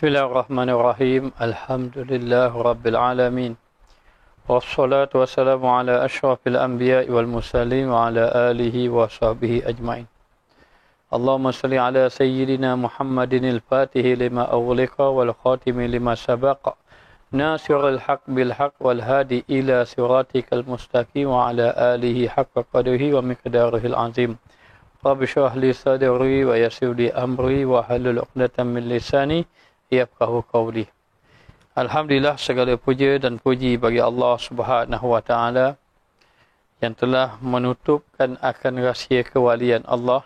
Bismillahirrahmanirrahim. Alhamdulillah Rabbil Alamin. Wassalatu wassalamu ala ashrafil anbiya wal mursalin wa ala alihi wa sahbihi ajma'in. Allahumma salli ala sayyidina Muhammadin al-Fatihi lima awliqa wal khatimi lima sabaqa. Nasirul haq bil haq wal hadi ila siratikal mustaqim wa ala alihi haqqa qadrihi wa miqdarihil azim. Rabbi shrah li sadri wa yassir li amri wa halul 'uqdatam min lisani yafqahu qawli. Alhamdulillah, segala puja dan puji bagi Allah Subhanahu wa taala yang telah menutupkan akan rahsia kewalian Allah.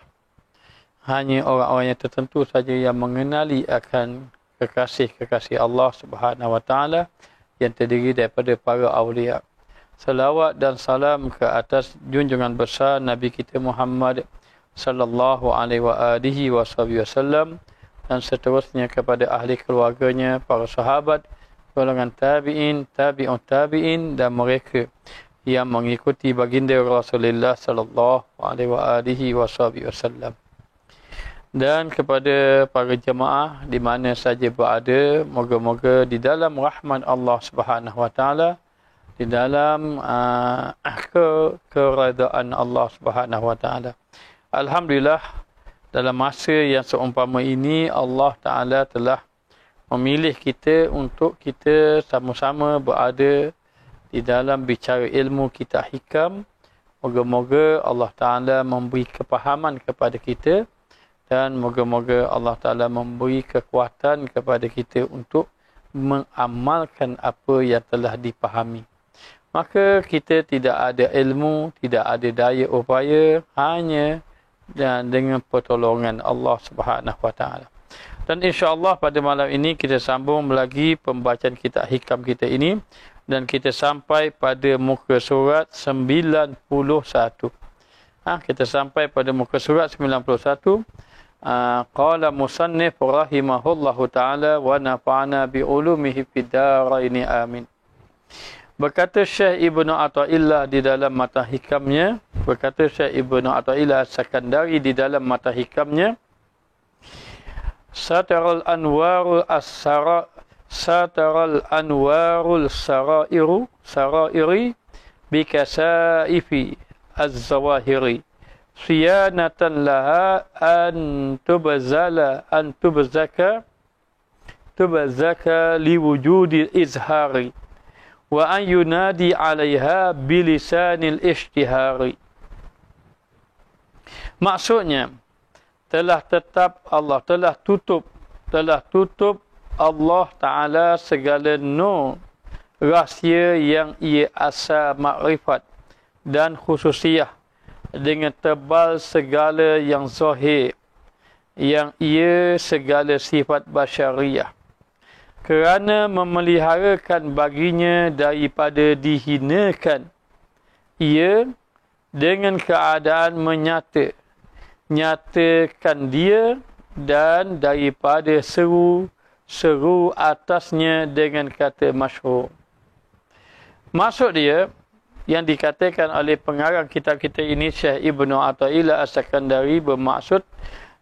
Hanya orang-orang yang tertentu saja yang mengenali akan kekasih-kekasih Allah Subhanahu wa taala yang terdiri daripada para awliya. Salawat dan salam ke atas junjungan besar Nabi kita Muhammad sallallahu alaihi wa alihi wasallam dan seterusnya kepada ahli keluarganya, para sahabat, golongan tabi'in, tabi'un tabi'in dan mereka yang mengikuti baginda Rasulullah sallallahu alaihi wasallam. Dan kepada para jemaah di mana saja berada, moga-moga di dalam rahmat Allah Subhanahu wa taala, di dalam keredaan Allah Subhanahu wa taala. Alhamdulillah, dalam masa yang seumpama ini Allah Ta'ala telah memilih kita untuk kita sama-sama berada di dalam bicara ilmu kitab hikam. Moga-moga Allah Ta'ala memberi kepahaman kepada kita dan moga-moga Allah Ta'ala memberi kekuatan kepada kita untuk mengamalkan apa yang telah dipahami. Maka kita tidak ada ilmu, tidak ada daya upaya, hanya dan dengan pertolongan Allah Subhanahu wa taala. Dan insya-Allah pada malam ini kita sambung lagi pembacaan kitab hikam kita ini dan kita sampai pada muka surat 91. Kita sampai pada muka surat 91. Qala musannif rahimahullahu taala wa nafa'ana bi ulumihi fid dharain amin. Berkata Syekh Ibnu Athaillah di dalam mata hikamnya, berkata Syekh Ibnu Athaillah As-Sakandari di dalam mata hikamnya, Sataral anwarul sarairi bikasaifi az-zawahiri siyanatan laha an tubzaka liwujudil izhari wa an yunadi 'alaiha bilisanil ishtihari. Maksudnya, telah tutup Allah Ta'ala segala nur rahsia yang ia asal makrifat dan khususiyah dengan tebal segala yang zahir yang ia segala sifat basyariah, kerana memeliharakan baginya daripada dihinakan ia dengan keadaan nyatakan dia dan daripada seru atasnya dengan kata masyhur. Maksud dia yang dikatakan oleh pengarang kitab kita ini, Syekh Ibnu Athaillah As-Sakandari, bermaksud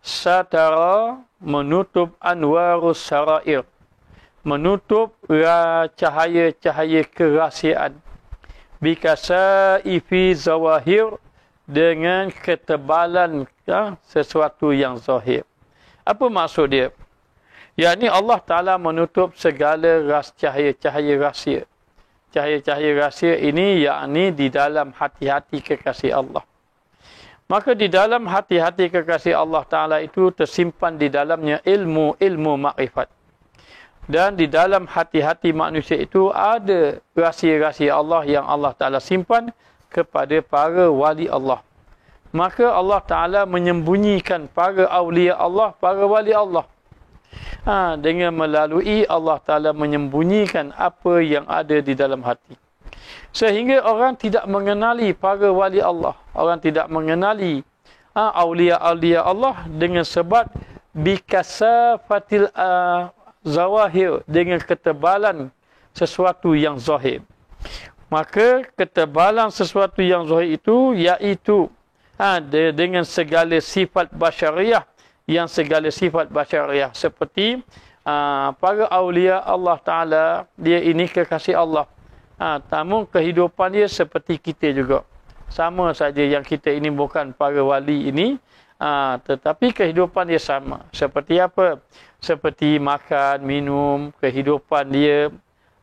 satara menutup anwarus sarair, menutup cahaya-cahaya kerahsiaan, bikasaifi zawahir, dengan ketebalan sesuatu yang zahir. Apa maksud dia? Yakni Allah Ta'ala menutup segala cahaya-cahaya rahsia. Cahaya-cahaya rahsia ini yakni di dalam hati-hati kekasih Allah. Maka di dalam hati-hati kekasih Allah Ta'ala itu tersimpan di dalamnya ilmu makrifat. Dan di dalam hati-hati manusia itu ada rahsia-rahsia Allah yang Allah Ta'ala simpan kepada para wali Allah. Maka Allah Ta'ala menyembunyikan para awliya Allah, para wali Allah. Dengan melalui Allah Ta'ala menyembunyikan apa yang ada di dalam hati. Sehingga orang tidak mengenali para wali Allah. Orang tidak mengenali awliya-awliya Allah dengan sebab bikasafatil zawahir, dengan ketebalan sesuatu yang zahir. Maka ketebalan sesuatu yang zahir itu iaitu dengan segala sifat basyariah, yang segala sifat basyariah seperti para awliya Allah Ta'ala, dia ini kekasih Allah. Namun kehidupan dia seperti kita juga. Sama saja yang kita ini bukan para wali ini, tetapi kehidupan dia sama. Seperti apa? Seperti makan, minum, kehidupan dia.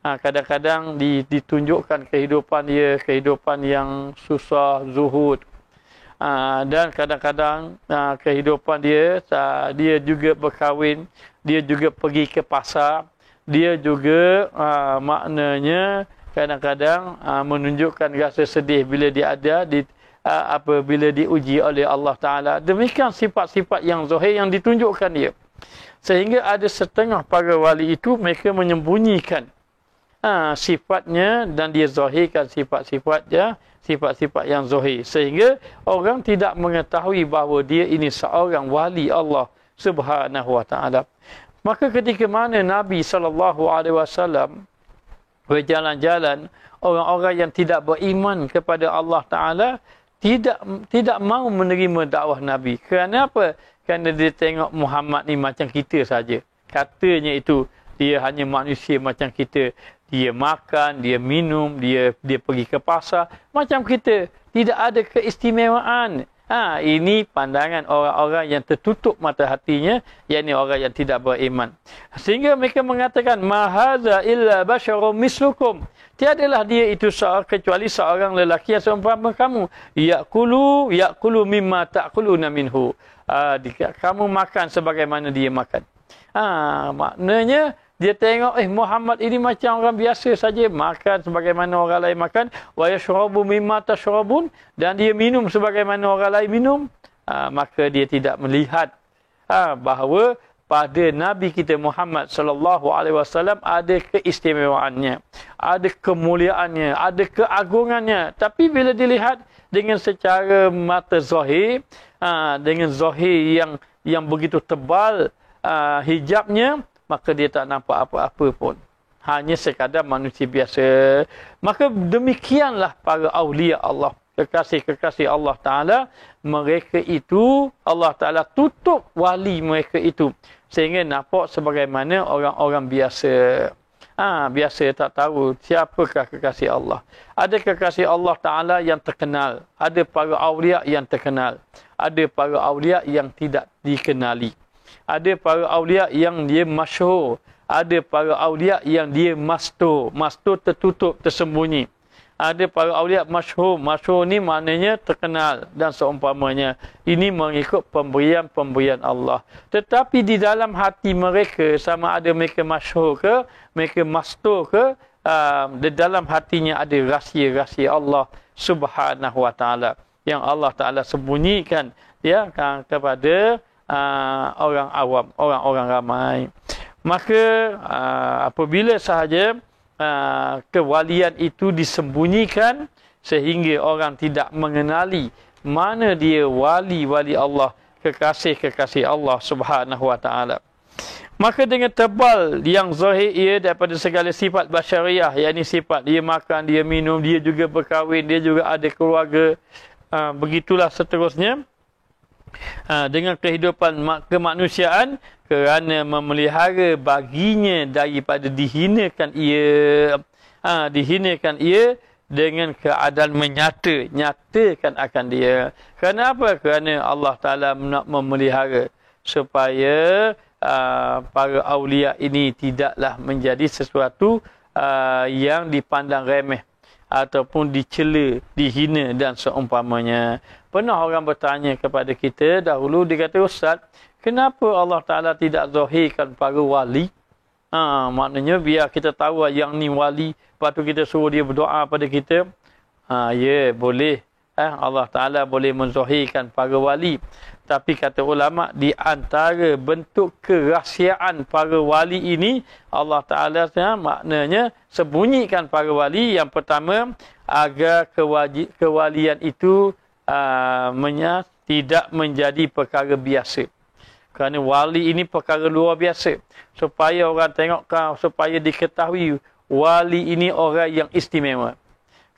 Kadang-kadang ditunjukkan kehidupan dia, kehidupan yang susah, zuhud. Dan kadang-kadang kehidupan dia, dia juga berkahwin, dia juga pergi ke pasar, dia juga maknanya kadang-kadang menunjukkan rasa sedih bila dia ada apabila diuji oleh Allah Ta'ala. Demikian sifat-sifat yang zahir yang ditunjukkan dia. Sehingga ada setengah para wali itu mereka menyembunyikan sifatnya dan dia zahirkan sifat-sifatnya, sifat-sifat yang zahir. Sehingga orang tidak mengetahui bahawa dia ini seorang wali Allah Subhanahu wa Ta'ala. Maka ketika mana Nabi SAW berjalan-jalan, orang-orang yang tidak beriman kepada Allah Ta'ala tidak mau menerima dakwah Nabi. Kerana apa? Kerana dia tengok Muhammad ni macam kita saja. Katanya itu, dia hanya manusia macam kita. Dia makan, dia minum, dia pergi ke pasar macam kita. Tidak ada keistimewaan. Ini pandangan orang-orang yang tertutup mata hatinya, yakni orang yang tidak beriman. Sehingga mereka mengatakan, ma hadza illa basyarum mislukum. Tiadalah dia itu kecuali seorang lelaki yang seumpama kamu. Ya'kulu mimma ta'kuluna minhu. Kamu makan sebagaimana dia makan. Maknanya dia tengok Muhammad ini macam orang biasa saja, makan sebagaimana orang lain makan, wa yashrabu mimma tashrabun, dan dia minum sebagaimana orang lain minum. Maka dia tidak melihat bahawa pada Nabi kita Muhammad sallallahu alaihi wasallam ada keistimewaannya, ada kemuliaannya, ada keagungannya. Tapi bila dilihat dengan secara mata zahir, dengan zahir yang begitu tebal hijabnya, maka dia tak nampak apa-apa pun. Hanya sekadar manusia biasa. Maka demikianlah para awliya Allah, kekasih-kekasih Allah Ta'ala. Mereka itu, Allah Ta'ala tutup wali mereka itu. Sehingga nampak sebagaimana orang-orang biasa. Biasa tak tahu siapakah kekasih Allah. Ada kekasih Allah Ta'ala yang terkenal. Ada para awliya yang terkenal. Ada para awliya yang tidak dikenali. Ada para awliya yang dia masyhur. Ada para awliya yang dia mastur. Mastur tertutup, tersembunyi. Ada para awliya masyhur. Masyhur ni maknanya terkenal dan seumpamanya. Ini mengikut pemberian Allah. Tetapi di dalam hati mereka, sama ada mereka masyhur ke, mereka mastur ke, di dalam hatinya ada rahsia-rahsia Allah Subhanahu wa Ta'ala. Yang Allah Ta'ala sembunyikan kepada orang awam, orang-orang ramai. Maka apabila sahaja kewalian itu disembunyikan sehingga orang tidak mengenali mana dia wali-wali Allah, kekasih-kekasih Allah Subhanahu wa Ta'ala. Maka dengan tebal yang zahir ia daripada segala sifat basyariah, yakni sifat dia makan, dia minum, dia juga berkahwin, dia juga ada keluarga, begitulah seterusnya. Dengan kehidupan kemanusiaan, kerana memelihara baginya daripada dihinakan ia dengan keadaan nyatakan akan dia. Kerana apa? Kerana Allah Ta'ala nak memelihara supaya para awliya ini tidaklah menjadi sesuatu yang dipandang remeh ataupun dicela, dihina dan seumpamanya. Pernah orang bertanya kepada kita dahulu, dia kata, Ustaz, kenapa Allah Ta'ala tidak zahirkan para wali? Maknanya biar kita tahu yang ni wali, lepas tu kita suruh dia berdoa pada kita. Boleh. Allah Ta'ala boleh menzahirkan para wali. Tapi kata ulama, di antara bentuk kerahsiaan para wali ini, Allah Ta'ala maknanya sembunyikan para wali. Yang pertama, agar kewalian itu tidak menjadi perkara biasa. Kerana wali ini perkara luar biasa. Supaya orang tengok, supaya diketahui wali ini orang yang istimewa.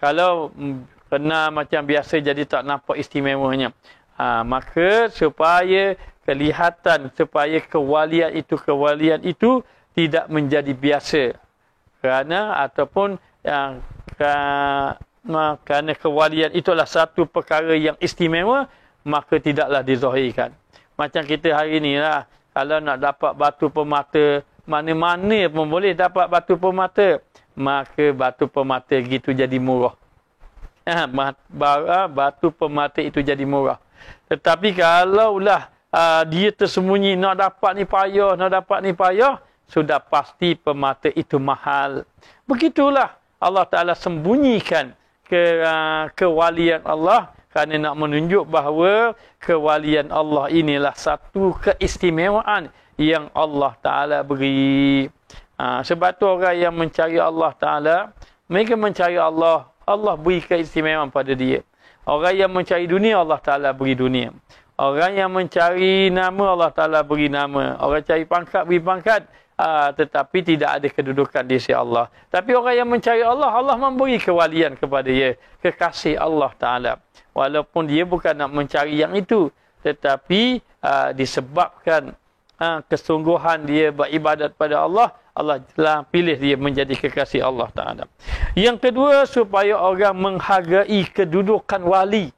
Kalau kena macam biasa jadi tak nampak istimewanya. Maka supaya kelihatan supaya kewalian itu tidak menjadi biasa. Kerana kewalian itulah satu perkara yang istimewa, maka tidaklah dizahirkan. Macam kita hari ni lah, kalau nak dapat batu permata, mana-mana pun boleh dapat batu permata, maka batu permata gitu jadi murah. Batu permata itu jadi murah. Tetapi kalaulah dia tersembunyi, nak dapat ni payah, sudah pasti permata itu mahal. Begitulah Allah Ta'ala sembunyikan kewalian Allah, kerana nak menunjuk bahawa kewalian Allah inilah satu keistimewaan yang Allah Ta'ala beri. Sebab tu orang yang mencari Allah Ta'ala, mereka mencari Allah, Allah beri keistimewaan pada dia. Orang yang mencari dunia, Allah Ta'ala beri dunia. Orang yang mencari nama, Allah Ta'ala beri nama. Orang cari pangkat, beri pangkat. Tetapi tidak ada kedudukan di sisi Allah. Tapi orang yang mencari Allah, Allah memberi kewalian kepada dia, kekasih Allah Ta'ala. Walaupun dia bukan nak mencari yang itu, tetapi disebabkan kesungguhan dia beribadat pada Allah, Allah telah pilih dia menjadi kekasih Allah Ta'ala. Yang kedua, supaya orang menghargai kedudukan wali.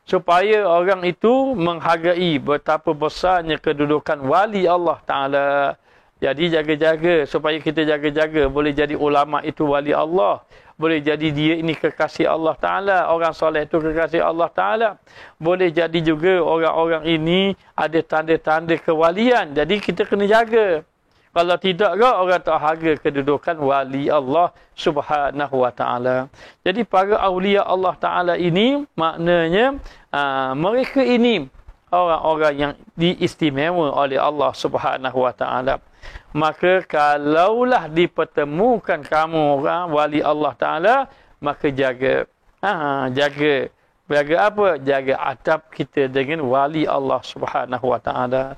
Supaya orang itu menghargai betapa besarnya kedudukan wali Allah Ta'ala. Jadi jaga-jaga, supaya kita jaga-jaga. Boleh jadi ulama itu wali Allah. Boleh jadi dia ini kekasih Allah Ta'ala. Orang soleh itu kekasih Allah Ta'ala. Boleh jadi juga orang-orang ini ada tanda-tanda kewalian. Jadi kita kena jaga. Kalau tidak, orang tak harga kedudukan wali Allah Subhanahu wa Ta'ala. Jadi para awliya Allah Ta'ala ini, maknanya mereka ini orang-orang yang diistimewa oleh Allah Subhanahu wa Ta'ala. Maka kalaulah dipertemukan kamu wali Allah Ta'ala, maka jaga. Jaga apa? Jaga adab kita dengan wali Allah Subhanahu wa Ta'ala.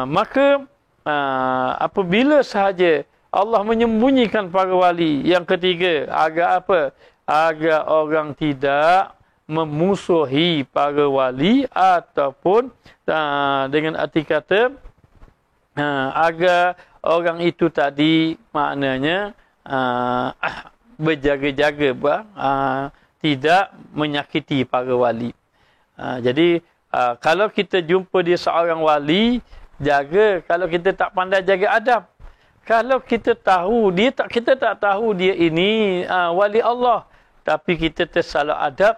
Maka apabila sahaja Allah menyembunyikan para wali, yang ketiga, agar apa? Agar orang tidak memusuhi para wali, ataupun dengan arti kata agar orang itu tadi maknanya berjaga-jaga, tidak menyakiti para wali. Jadi kalau kita jumpa dia seorang wali, jaga. Kalau kita tak pandai jaga adab, kalau kita tahu kita tak tahu dia ini wali Allah, tapi kita tersalah adab,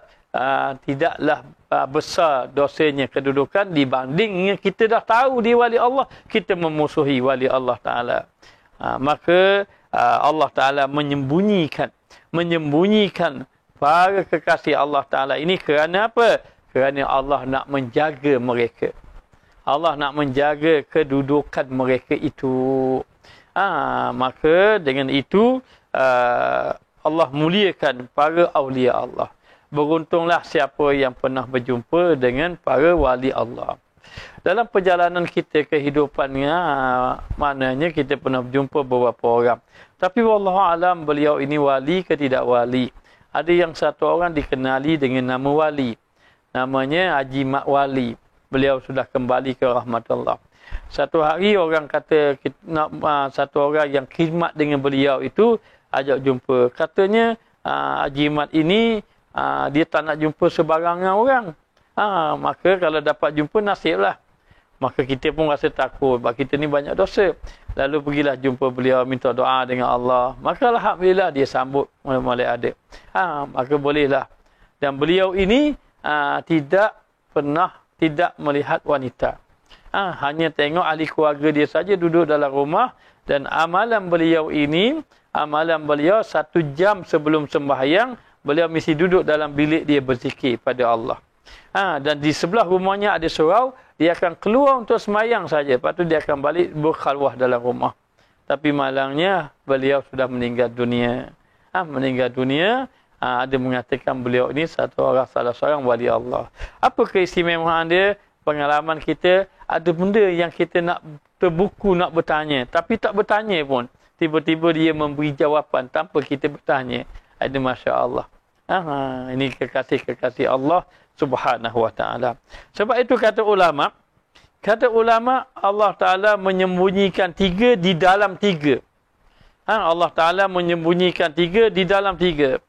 tidaklah besar dosanya kedudukan dibandingnya kita dah tahu dia wali Allah, kita memusuhi wali Allah Ta'ala. Maka Allah Ta'ala menyembunyikan para kekasih Allah Ta'ala ini kerana apa? Kerana Allah nak menjaga mereka. Allah nak menjaga kedudukan mereka itu. Maka dengan itu Allah muliakan para awliya Allah. Beruntunglah siapa yang pernah berjumpa dengan para wali Allah. Dalam perjalanan kita kehidupannya, maknanya kita pernah berjumpa beberapa orang. Tapi wallahualam beliau ini wali ke tidak wali. Ada yang satu orang dikenali dengan nama wali. Namanya Haji Mat Wali. Beliau sudah kembali ke rahmatullah. Satu hari orang kata, satu orang yang khidmat dengan beliau itu ajak jumpa. Katanya Haji Mat ini dia tak nak jumpa sebarangan orang. Maka kalau dapat jumpa, nasiblah. Maka kita pun rasa takut, sebab kita ni banyak dosa. Lalu pergilah jumpa beliau, minta doa dengan Allah. Maka alhamdulillah dia sambut mulai ada. Maka bolehlah. Dan beliau ini tidak melihat wanita. Hanya tengok ahli keluarga dia saja duduk dalam rumah. Dan amalan beliau 1 jam sebelum sembahyang, beliau mesti duduk dalam bilik dia berzikir pada Allah. Dan di sebelah rumahnya ada surau, dia akan keluar untuk sembahyang saja. Lepas tu dia akan balik berkhalwah dalam rumah. Tapi malangnya beliau sudah meninggal dunia. Ada mengatakan beliau ini salah seorang wali Allah. Apa keistimewaan dia? Pengalaman kita, ada benda yang kita nak terbuku nak bertanya, tapi tak bertanya pun. Tiba-tiba dia memberi jawapan tanpa kita bertanya. Ada Masya Allah. Ini kekasih-kekasih Allah Subhanahu wa Ta'ala. Sebab itu kata ulama, Kata ulama, Allah Ta'ala menyembunyikan 3 di dalam 3. Allah Ta'ala menyembunyikan 3 di dalam 3.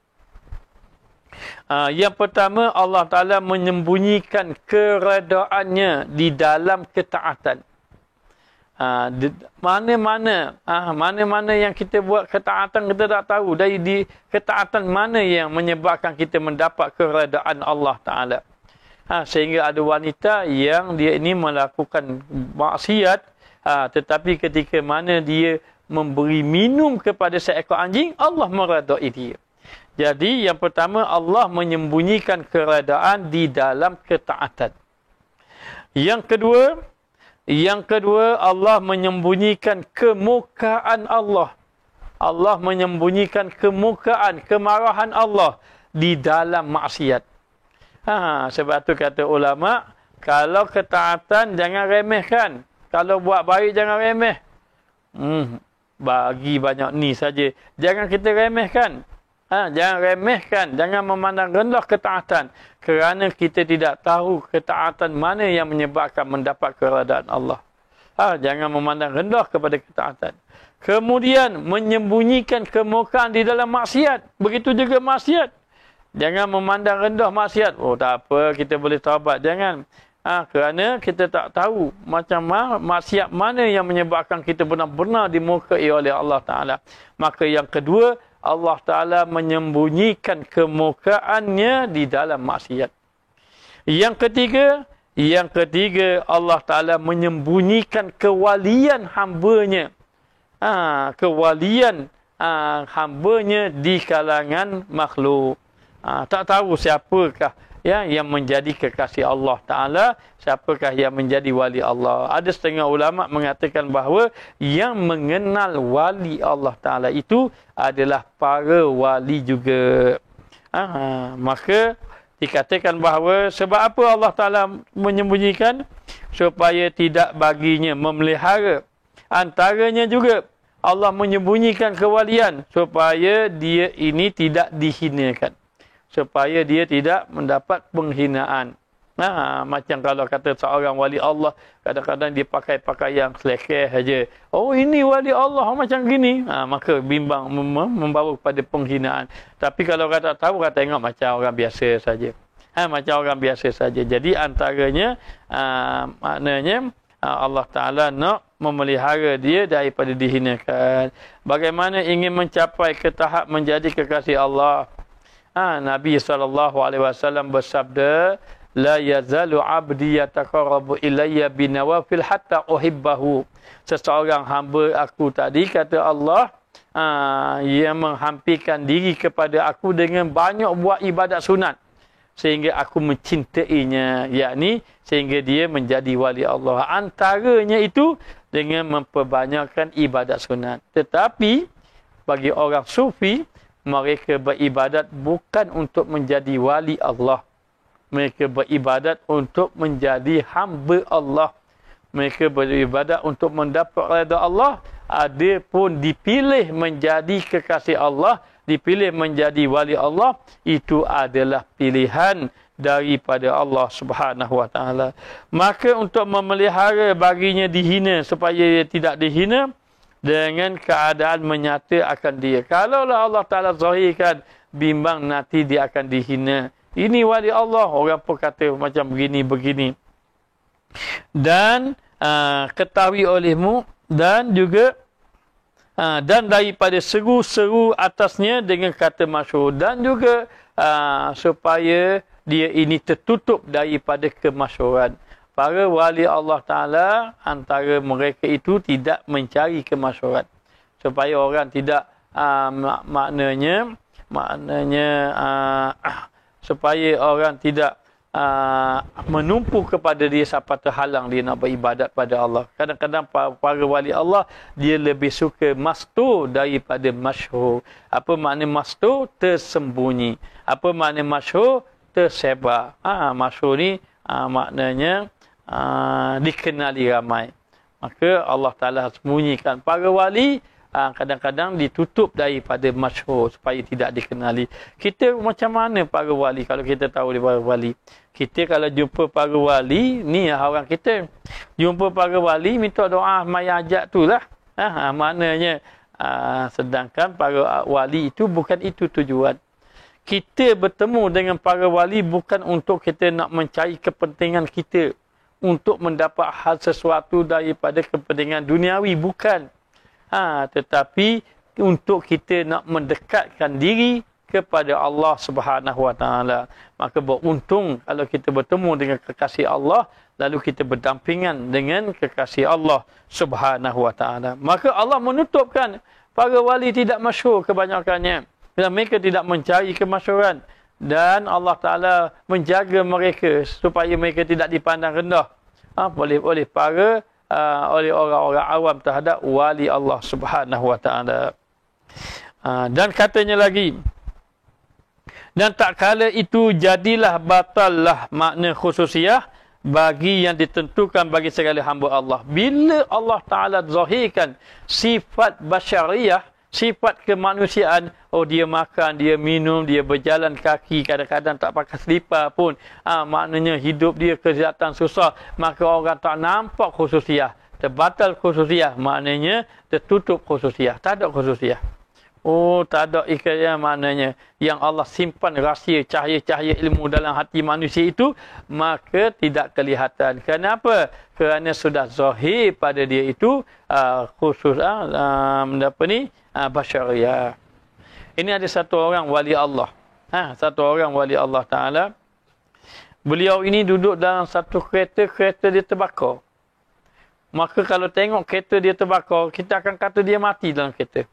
Yang pertama, Allah Ta'ala menyembunyikan keredaannya di dalam ketaatan. Mana-mana yang kita buat ketaatan kita tak tahu. Dari di ketaatan mana yang menyebabkan kita mendapat keredaan Allah Ta'ala. Sehingga ada wanita yang dia ini melakukan maksiat, tetapi ketika mana dia memberi minum kepada seekor anjing, Allah meredai dia. Jadi yang pertama, Allah menyembunyikan keredaan di dalam ketaatan. Yang kedua, Allah menyembunyikan kemukaan Allah. Allah menyembunyikan kemukaan, kemarahan Allah di dalam maksiat. Sebab tu kata ulama, kalau ketaatan jangan remehkan. Kalau buat baik jangan remeh. Bagi banyak ni saja. Jangan kita remehkan. Jangan remehkan. Jangan memandang rendah ketaatan. Kerana kita tidak tahu ketaatan mana yang menyebabkan mendapat keredaan Allah. Jangan memandang rendah kepada ketaatan. Kemudian menyembunyikan kemukaan di dalam maksiat. Begitu juga maksiat. Jangan memandang rendah maksiat. Oh tak apa, kita boleh taubat. Jangan. Kerana kita tak tahu macam maksiat mana yang menyebabkan kita benar-benar dimurkai oleh Allah Ta'ala. Maka yang kedua, Allah Ta'ala menyembunyikan kemukaannya di dalam maksiat. Yang ketiga, Allah Ta'ala menyembunyikan kewalian hambanya. Kewalian hambanya di kalangan makhluk. Tak tahu siapakah yang menjadi kekasih Allah Ta'ala, siapakah yang menjadi wali Allah. Ada setengah ulama mengatakan bahawa yang mengenal wali Allah Ta'ala itu adalah para wali juga. Maka dikatakan bahawa sebab apa Allah Ta'ala menyembunyikan? Supaya tidak baginya memelihara. Antaranya juga Allah menyembunyikan kewalian supaya dia ini tidak dihinakan. Supaya dia tidak mendapat penghinaan. Macam kalau kata seorang wali Allah, kadang-kadang dia pakai pakaian selekeh saja. Oh ini wali Allah macam gini. Maka bimbang membawa kepada penghinaan. Tapi kalau kata tahu, kata tengok macam orang biasa saja. Macam orang biasa saja. Jadi antaranya, maknanya Allah Ta'ala nak memelihara dia daripada dihinakan. Bagaimana ingin mencapai ke tahap menjadi kekasih Allah? Nabi SAW bersabda, la yazalu abdi yataqarrabu ilayya binawafil hatta uhibbahu. Seseorang hamba aku tadi, kata Allah, yang menghampirkan diri kepada aku dengan banyak buat ibadat sunat sehingga aku mencintainya, yakni sehingga dia menjadi wali Allah. Antaranya itu dengan memperbanyakkan ibadat sunat. Tetapi bagi orang sufi, mereka beribadat bukan untuk menjadi wali Allah. Mereka beribadat untuk menjadi hamba Allah. Mereka beribadat untuk mendapat redha Allah. Ada pun dipilih menjadi kekasih Allah, dipilih menjadi wali Allah, itu adalah pilihan daripada Allah Subhanahu Wa Taala. Maka untuk memelihara baginya dihina supaya dia tidak dihina, dengan keadaan menyata akan dia. Kalaulah Allah Ta'ala zahirkan, bimbang nanti dia akan dihina. Ini wali Allah. Orang pun kata macam begini-begini. Dan ketahui olehmu, dan juga dan daripada seru-seru atasnya dengan kata masyhur. Dan juga supaya dia ini tertutup daripada kemasyhuran. Para wali Allah Ta'ala, antara mereka itu tidak mencari kemasyhuran. Supaya orang tidak, maknanya supaya orang tidak menumpu kepada dia sampai terhalang dia nak beribadat pada Allah. Kadang-kadang para wali Allah, dia lebih suka mastur daripada masyhur. Apa makna mastur? Tersembunyi. Apa makna masyhur? Tersebar. Masyhur ni maknanya dikenali ramai. Maka Allah Ta'ala sembunyikan. Para wali kadang-kadang ditutup daripada masyhur supaya tidak dikenali. Kita macam mana para wali kalau kita tahu dia para wali? Kita kalau jumpa para wali, ni orang kita. Jumpa para wali minta doa maya ajak tu lah. Maknanya sedangkan para wali itu bukan itu tujuan. Kita bertemu dengan para wali bukan untuk kita nak mencari kepentingan kita, untuk mendapat hal sesuatu daripada kepentingan duniawi, bukan. Tetapi untuk kita nak mendekatkan diri kepada Allah Subhanahu Wa Taala. Maka beruntung kalau kita bertemu dengan kekasih Allah, lalu kita berdampingan dengan kekasih Allah Subhanahu Wa Taala. Maka Allah menutupkan para wali tidak masyhur kebanyakannya. Dan mereka tidak mencari kemasyhuran. Dan Allah Ta'ala menjaga mereka supaya mereka tidak dipandang rendah oleh orang-orang awam terhadap wali Allah Subhanahu Wa Ta'ala. Dan katanya lagi, dan tak kala itu jadilah batallah makna khususiyah bagi yang ditentukan bagi segala hamba Allah. Bila Allah Ta'ala zahirkan sifat basyariyah, sifat kemanusiaan, dia makan, dia minum, dia berjalan kaki, kadang-kadang tak pakai selipar pun, maknanya hidup dia kesihatan susah, maka orang tak nampak khususiyah. Terbatal khususiyah, maknanya tertutup khususiyah, tak ada khususiyah. Tak ada ikatan, maknanya yang Allah simpan rahsia cahaya-cahaya ilmu dalam hati manusia itu, maka tidak kelihatan. Kenapa? Kerana sudah zahir pada dia itu khusus basyariyah. Ini ada satu orang wali Allah. Satu orang wali Allah Ta'ala. Beliau ini duduk dalam satu kereta dia terbakar. Maka kalau tengok kereta dia terbakar, kita akan kata dia mati dalam kereta.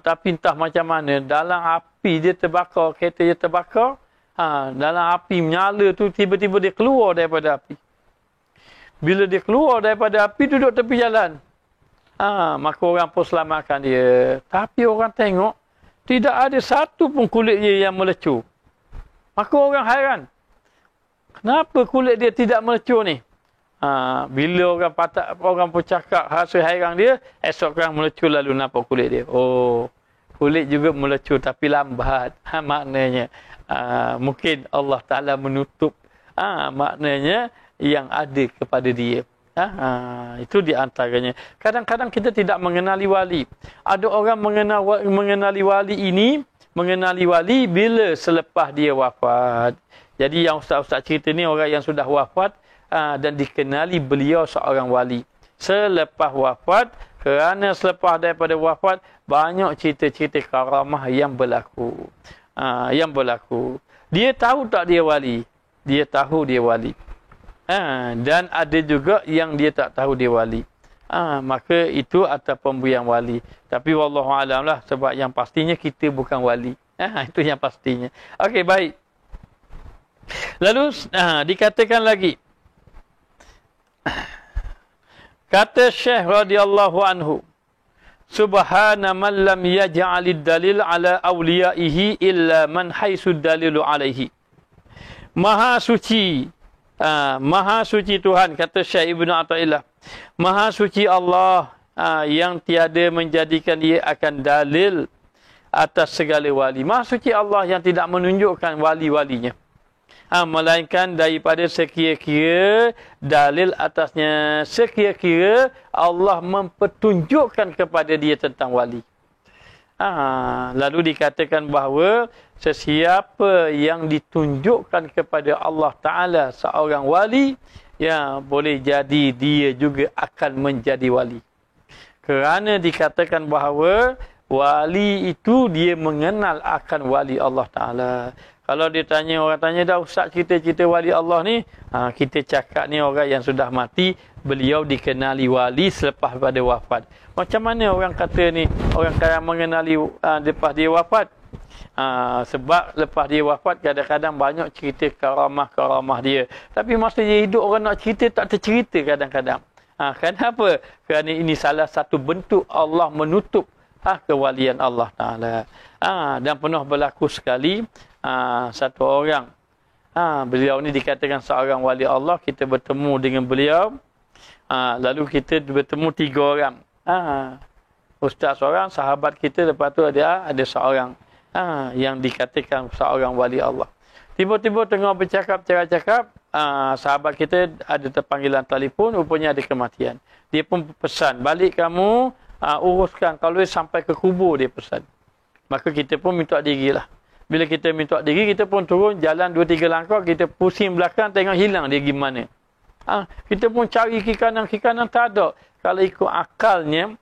Tapi entah macam mana, dalam api dia terbakar, kereta dia terbakar, dalam api menyala tu, tiba-tiba dia keluar daripada api. Bila dia keluar daripada api, duduk tepi jalan. Maka orang pun selamatkan dia. Tapi orang tengok, tidak ada satu pun kulit dia yang melecur. Maka orang hairan. Kenapa kulit dia tidak melecur ni? Bila orang pun cakap hasil hairan dia, esok orang melecur lalu nampak kulit dia. Kulit juga melecur tapi lambat. Maknanya, mungkin Allah Ta'ala menutup maknanya yang ada kepada dia. Itu di antaranya. Kadang-kadang kita tidak mengenali wali. Ada orang mengenali wali ini, mengenali wali bila selepas dia wafat. Jadi yang ustaz-ustaz cerita ni orang yang sudah wafat dan dikenali beliau seorang wali. Selepas wafat, kerana selepas daripada wafat banyak cerita-cerita karamah yang berlaku. Dia tahu tak dia wali? Dia tahu dia wali. Dan ada juga yang dia tak tahu dia wali. Maka itu atas pemberian wali. Tapi wallahualam lah, sebab yang pastinya kita bukan wali. Itu yang pastinya. Okey, baik. Lalu dikatakan lagi, kata Syekh radhiyallahu anhu, subhana man lam yaj'alid dalil ala awliyaihi illa man haitsu dalilu alaihi. Maha suci Tuhan, kata Syekh Ibnu Athaillah. Maha suci Allah yang tiada menjadikan dia akan dalil atas segala wali. Maha suci Allah yang tidak menunjukkan wali-walinya. Melainkan daripada sekira-kira dalil atasnya, sekira-kira Allah mempertunjukkan kepada dia tentang wali. Lalu dikatakan bahawa sesiapa yang ditunjukkan kepada Allah Ta'ala seorang wali, boleh jadi dia juga akan menjadi wali. Kerana dikatakan bahawa wali itu dia mengenal akan wali Allah Ta'ala. Kalau dia tanya, orang tanya dah ustaz cerita-cerita wali Allah ni, kita cakap ni orang yang sudah mati, beliau dikenali wali selepas pada wafat. Macam mana orang kata ni, orang kaya mengenali lepas dia wafat? Sebab lepas dia wafat kadang-kadang banyak cerita karamah-karamah dia. Tapi masa dia hidup orang nak cerita tak tercerita kadang-kadang. Kenapa? Kerana ini salah satu bentuk Allah menutup kewalian Allah Ta'ala. Dan pernah berlaku sekali, satu orang, beliau ni dikatakan seorang wali Allah, kita bertemu dengan beliau, lalu kita bertemu 3 orang. ustaz seorang, sahabat kita, lepas tu ada seorang yang dikatakan seorang wali Allah. Tiba-tiba tengah bercakap, sahabat kita ada terpanggilan telefon, rupanya ada kematian. Dia pun pesan, balik kamu uruskan, kalau sampai ke kubur dia pesan. Maka kita pun minta dirilah. Bila kita minta diri, kita pun turun jalan 2-3 langkah, kita pusing belakang, tengok hilang dia gimana. Kita pun cari kiri kanan tak ada. Kalau ikut akalnya,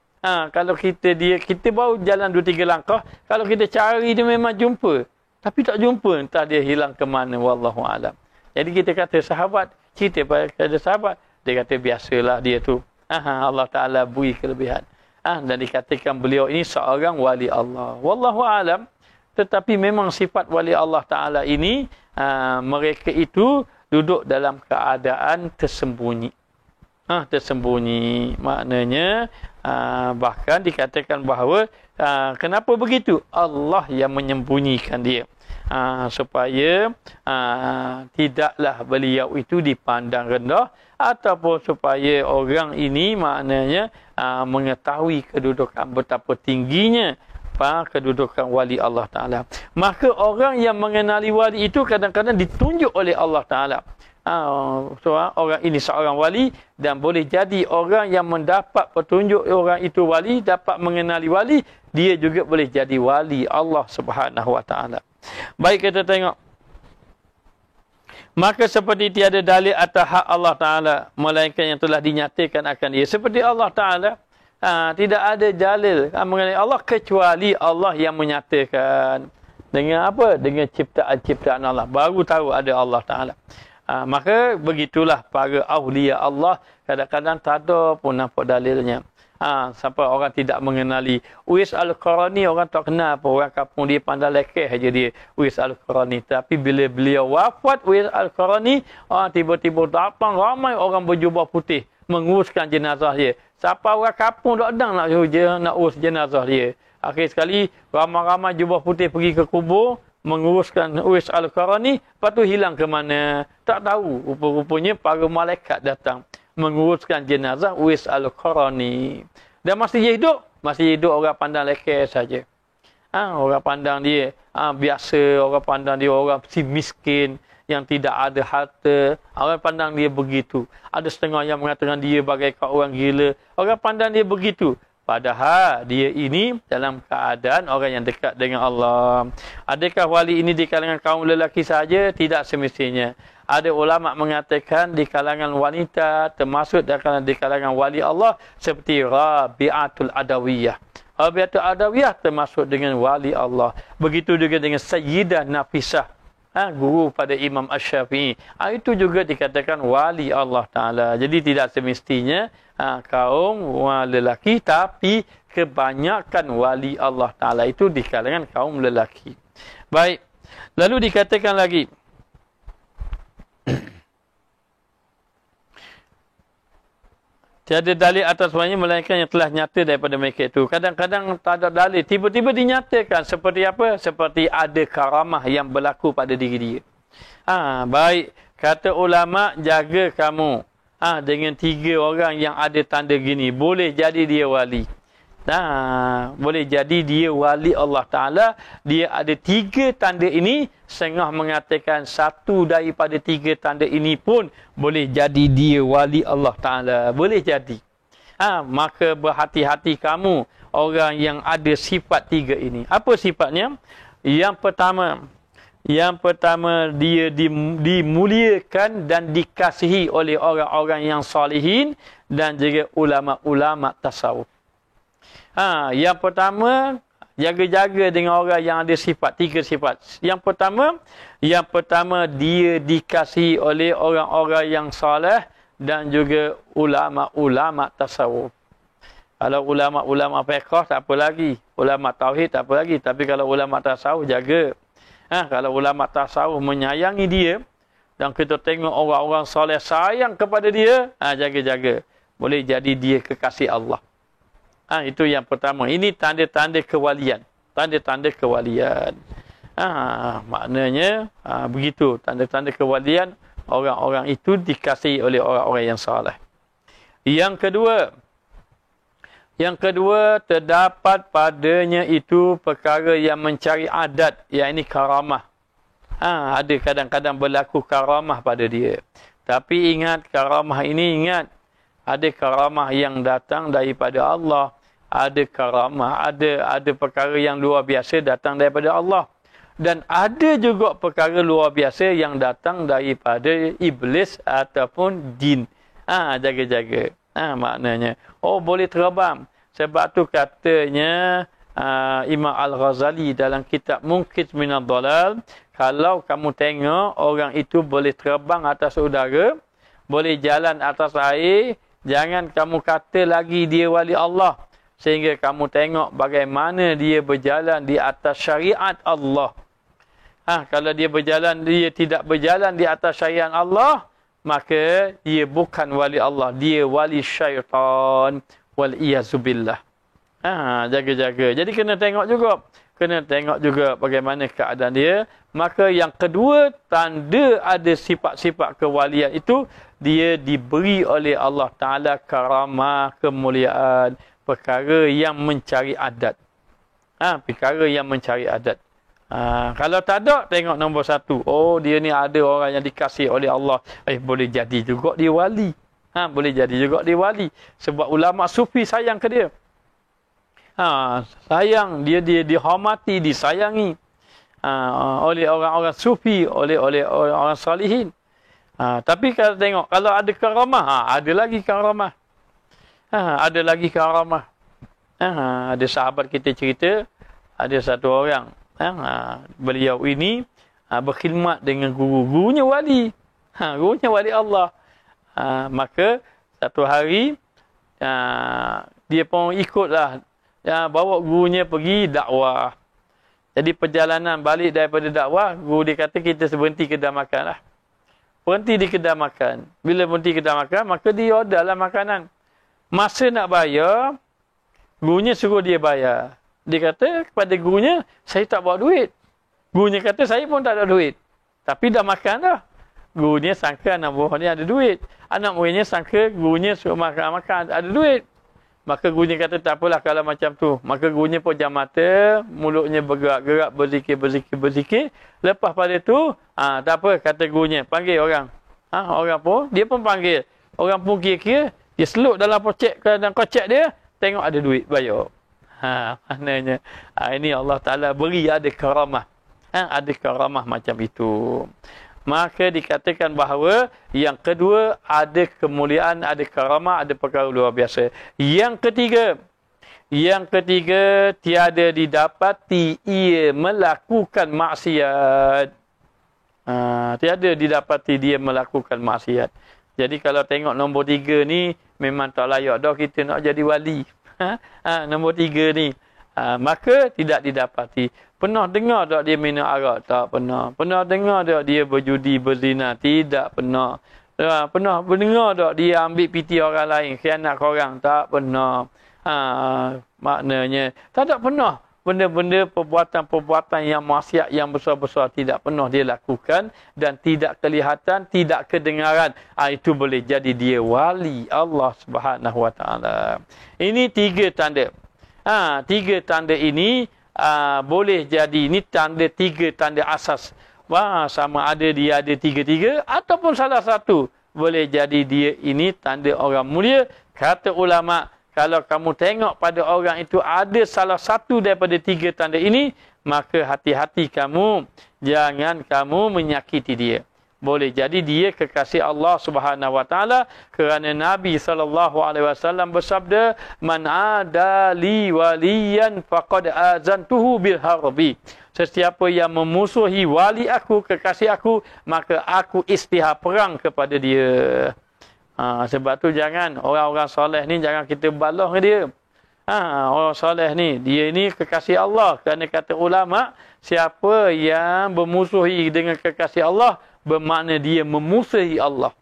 kalau kita baru jalan 2-3 langkah, kalau kita cari dia memang jumpa. Tapi tak jumpa, entah dia hilang ke mana, wallahu alam. Jadi kita kata sahabat, cerita pada sahabat, dia kata biasalah dia tu. Allah Ta'ala beri kelebihan. Dan dikatakan beliau ini seorang wali Allah. Wallahu alam. Tetapi memang sifat wali Allah Ta'ala ini, mereka itu duduk dalam keadaan tersembunyi. Tersembunyi. Maknanya, bahkan dikatakan bahawa, kenapa begitu? Allah yang menyembunyikan dia. Supaya tidaklah beliau itu dipandang rendah, ataupun supaya orang ini maknanya mengetahui kedudukan betapa tingginya kedudukan wali Allah Ta'ala. Maka orang yang mengenali wali itu kadang-kadang ditunjuk oleh Allah Ta'ala. Orang ini seorang wali, dan boleh jadi orang yang mendapat petunjuk orang itu wali, dapat mengenali wali, dia juga boleh jadi wali Allah Subhanahu Wa Ta'ala. Baik, kita tengok. Maka seperti tiada dalil atas hak Allah Ta'ala, melainkan yang telah dinyatakan akan dia. Seperti Allah Ta'ala, tidak ada dalil mengenai Allah kecuali Allah yang menyatakan. Dengan apa? Dengan ciptaan-ciptaan Allah. Baru tahu ada Allah Ta'ala. Maka begitulah para awliya Allah, kadang-kadang tak ada pun nampak dalilnya. Sampai orang tidak mengenali Uwais Al-Qarani, orang tak kenal apa, orang kampung dia pandai lekeh saja dia Uwais Al-Qarani. Tapi bila beliau wafat Uwais Al-Qarani, tiba-tiba datang ramai orang berjubah putih menguruskan jenazah dia. Siapa orang kampung tak sedang nak urus jenazah dia. Akhir sekali ramai-ramai jubah putih pergi ke kubur menguruskan Uwais Al-Qarani, lepas tu hilang ke mana tak tahu. Rupa-rupanya para malaikat datang menguruskan jenazah Uwais Al-Qarani. Dan masih hidup orang pandang lekeh saja. Orang pandang dia biasa, orang pandang dia orang si miskin yang tidak ada harta. Orang pandang dia begitu. Ada setengah yang mengatakan dia bagaikan orang gila. Orang pandang dia begitu. Padahal dia ini dalam keadaan orang yang dekat dengan Allah. Adakah wali ini di kalangan kaum lelaki saja? Tidak semestinya. Ada ulama mengatakan di kalangan wanita, termasuk di kalangan wali Allah, seperti Rabi'atul Adawiyah. Rabi'atul Adawiyah termasuk dengan wali Allah. Begitu juga dengan Sayyidah Nafisah, guru pada Imam Asy-Syafi'i. Itu juga dikatakan wali Allah Ta'ala. Jadi tidak semestinya kaum lelaki, tapi kebanyakan wali Allah Ta'ala itu di kalangan kaum lelaki. Baik. Lalu dikatakan lagi, tiada dalil atas semuanya melainkan yang telah nyata daripada mereka itu. Kadang-kadang tak ada dalil, tiba-tiba dinyatakan. Seperti apa? Seperti ada karamah yang berlaku pada diri dia. Baik, kata ulama, jaga kamu dengan 3 orang yang ada tanda gini, boleh jadi dia wali. Boleh jadi dia wali Allah Ta'ala. Dia ada 3 tanda ini. Setengah mengatakan satu daripada 3 tanda ini pun boleh jadi dia wali Allah Ta'ala. Boleh jadi. Maka berhati-hati kamu orang yang ada sifat 3 ini. Apa sifatnya? Yang pertama dia dimuliakan dan dikasihi oleh orang-orang yang salihin dan juga ulama-ulama tasawuf. Yang pertama, jaga-jaga dengan orang yang ada sifat, 3 sifat. Yang pertama dia dikasihi oleh orang-orang yang soleh dan juga ulama-ulama tasawuf. Kalau ulama-ulama fiqh tak apa lagi, ulama tauhid tak apa lagi, tapi kalau ulama tasawuf jaga. Kalau ulama tasawuf menyayangi dia dan kita tengok orang-orang soleh sayang kepada dia, jaga-jaga. Boleh jadi dia kekasih Allah. Itu yang pertama. Ini tanda-tanda kewalian. Tanda-tanda kewalian. Maknanya begitu. Tanda-tanda kewalian, orang-orang itu dikasihi oleh orang-orang yang saleh. Yang kedua, Yang kedua, terdapat padanya itu perkara yang mencari adat, yakni karamah. Ada kadang-kadang berlaku karamah pada dia. Tapi ingat, karamah ini ada karamah yang datang daripada Allah. Ada karamah, ada perkara yang luar biasa datang daripada Allah. Dan ada juga perkara luar biasa yang datang daripada iblis ataupun jin. Jaga-jaga. Maknanya, boleh terbang. Sebab tu katanya Imam Al-Ghazali dalam kitab Munqidh Minadh Dhalal, kalau kamu tengok orang itu boleh terbang atas udara, boleh jalan atas air, jangan kamu kata lagi dia wali Allah. Sehingga kamu tengok bagaimana dia berjalan di atas syariat Allah. Kalau dia tidak berjalan di atas syariat Allah, maka dia bukan wali Allah, dia wali syaitan. Wal-iyazubillah. Jaga-jaga. Jadi kena tengok juga bagaimana keadaan dia. Maka yang kedua, tanda ada sifat-sifat kewalian itu, dia diberi oleh Allah Ta'ala karamah, kemuliaan, perkara yang mencari adat. Perkara yang mencari adat. Kalau tak ada, tengok nombor satu. Dia ni ada orang yang dikasih oleh Allah. Boleh jadi juga dia wali. Boleh jadi juga dia wali. Sebab ulama sufi sayang ke dia. Sayang. Dia dihormati, disayangi. Oleh orang-orang sufi, oleh orang salihin. Tapi kalau tengok, kalau ada karamah, ada lagi karamah. Ada lagi karamah. Ada sahabat kita cerita, ada satu orang. Beliau ini berkhidmat dengan guru-gurunya wali. Gurunya wali Allah. Maka satu hari dia pun ikutlah, bawa gurunya pergi dakwah. Jadi perjalanan balik daripada dakwah, guru dia kata kita berhenti kedai makan lah. Berhenti di kedai makan. Bila berhenti kedai makan, maka dia order lah makanan. Masa nak bayar, gurunya suruh dia bayar. Dia kata kepada gurunya, saya tak bawa duit. Gurunya kata saya pun tak ada duit. Tapi dah makan dah. Gurunya sangka anak buah ni ada duit. Anak muridnya sangka gurunya suruh makan ada duit. Maka gurunya kata tak apalah kalau macam tu. Maka gurunya pejam mata, mulutnya bergerak-gerak, berzikir. Lepas pada tu, tak apa kata gurunya, panggil orang. Orang pun, dia pun panggil. Orang pun kira-kira, dia seluk dalam kocek dia, tengok ada duit, bayar. Maknanya, ini Allah Ta'ala beri ada karamah. Ada karamah macam itu. Maka dikatakan bahawa yang kedua ada kemuliaan, ada karamah, ada perkara luar biasa. Yang ketiga tiada didapati ia melakukan maksiat. Tiada didapati dia melakukan maksiat. Jadi kalau tengok nombor 3 ni memang tak layak dah kita nak jadi wali. Nombor 3 ni. Maka tidak didapati. Pernah dengar tak dia minum arak? Tak pernah. Pernah dengar tak dia berjudi, berzina? Tidak pernah. Pernah dengar tak dia ambil piti orang lain, khianat orang? Tak pernah. Maknanya, tak ada pernah. Benda-benda, perbuatan-perbuatan yang maksiat, yang besar-besar tidak pernah dia lakukan dan tidak kelihatan, tidak kedengaran. Itu boleh jadi dia wali Allah Subhanahu Wa Taala. Ini 3 tanda. 3 tanda ini boleh jadi ini tanda 3 tanda asas. Sama ada dia ada 3 ataupun salah satu. Boleh jadi dia ini tanda orang mulia. Kata ulama, kalau kamu tengok pada orang itu ada salah satu daripada 3 tanda ini, maka hati-hati kamu, jangan kamu menyakiti dia. Boleh jadi dia kekasih Allah Subhanahu Wa Taala, kerana Nabi SAW bersabda, "Man adali waliyan faqad azantuhu bil harbi." Sesiapa yang memusuhi wali aku, kekasih aku, maka aku isytihar perang kepada dia. Sebab tu jangan orang-orang soleh ni jangan kita balah dia. Orang soleh ni, dia ni kekasih Allah. Kerana kata ulama, siapa yang bermusuhi dengan kekasih Allah, bermakna dia memusuhi Allah.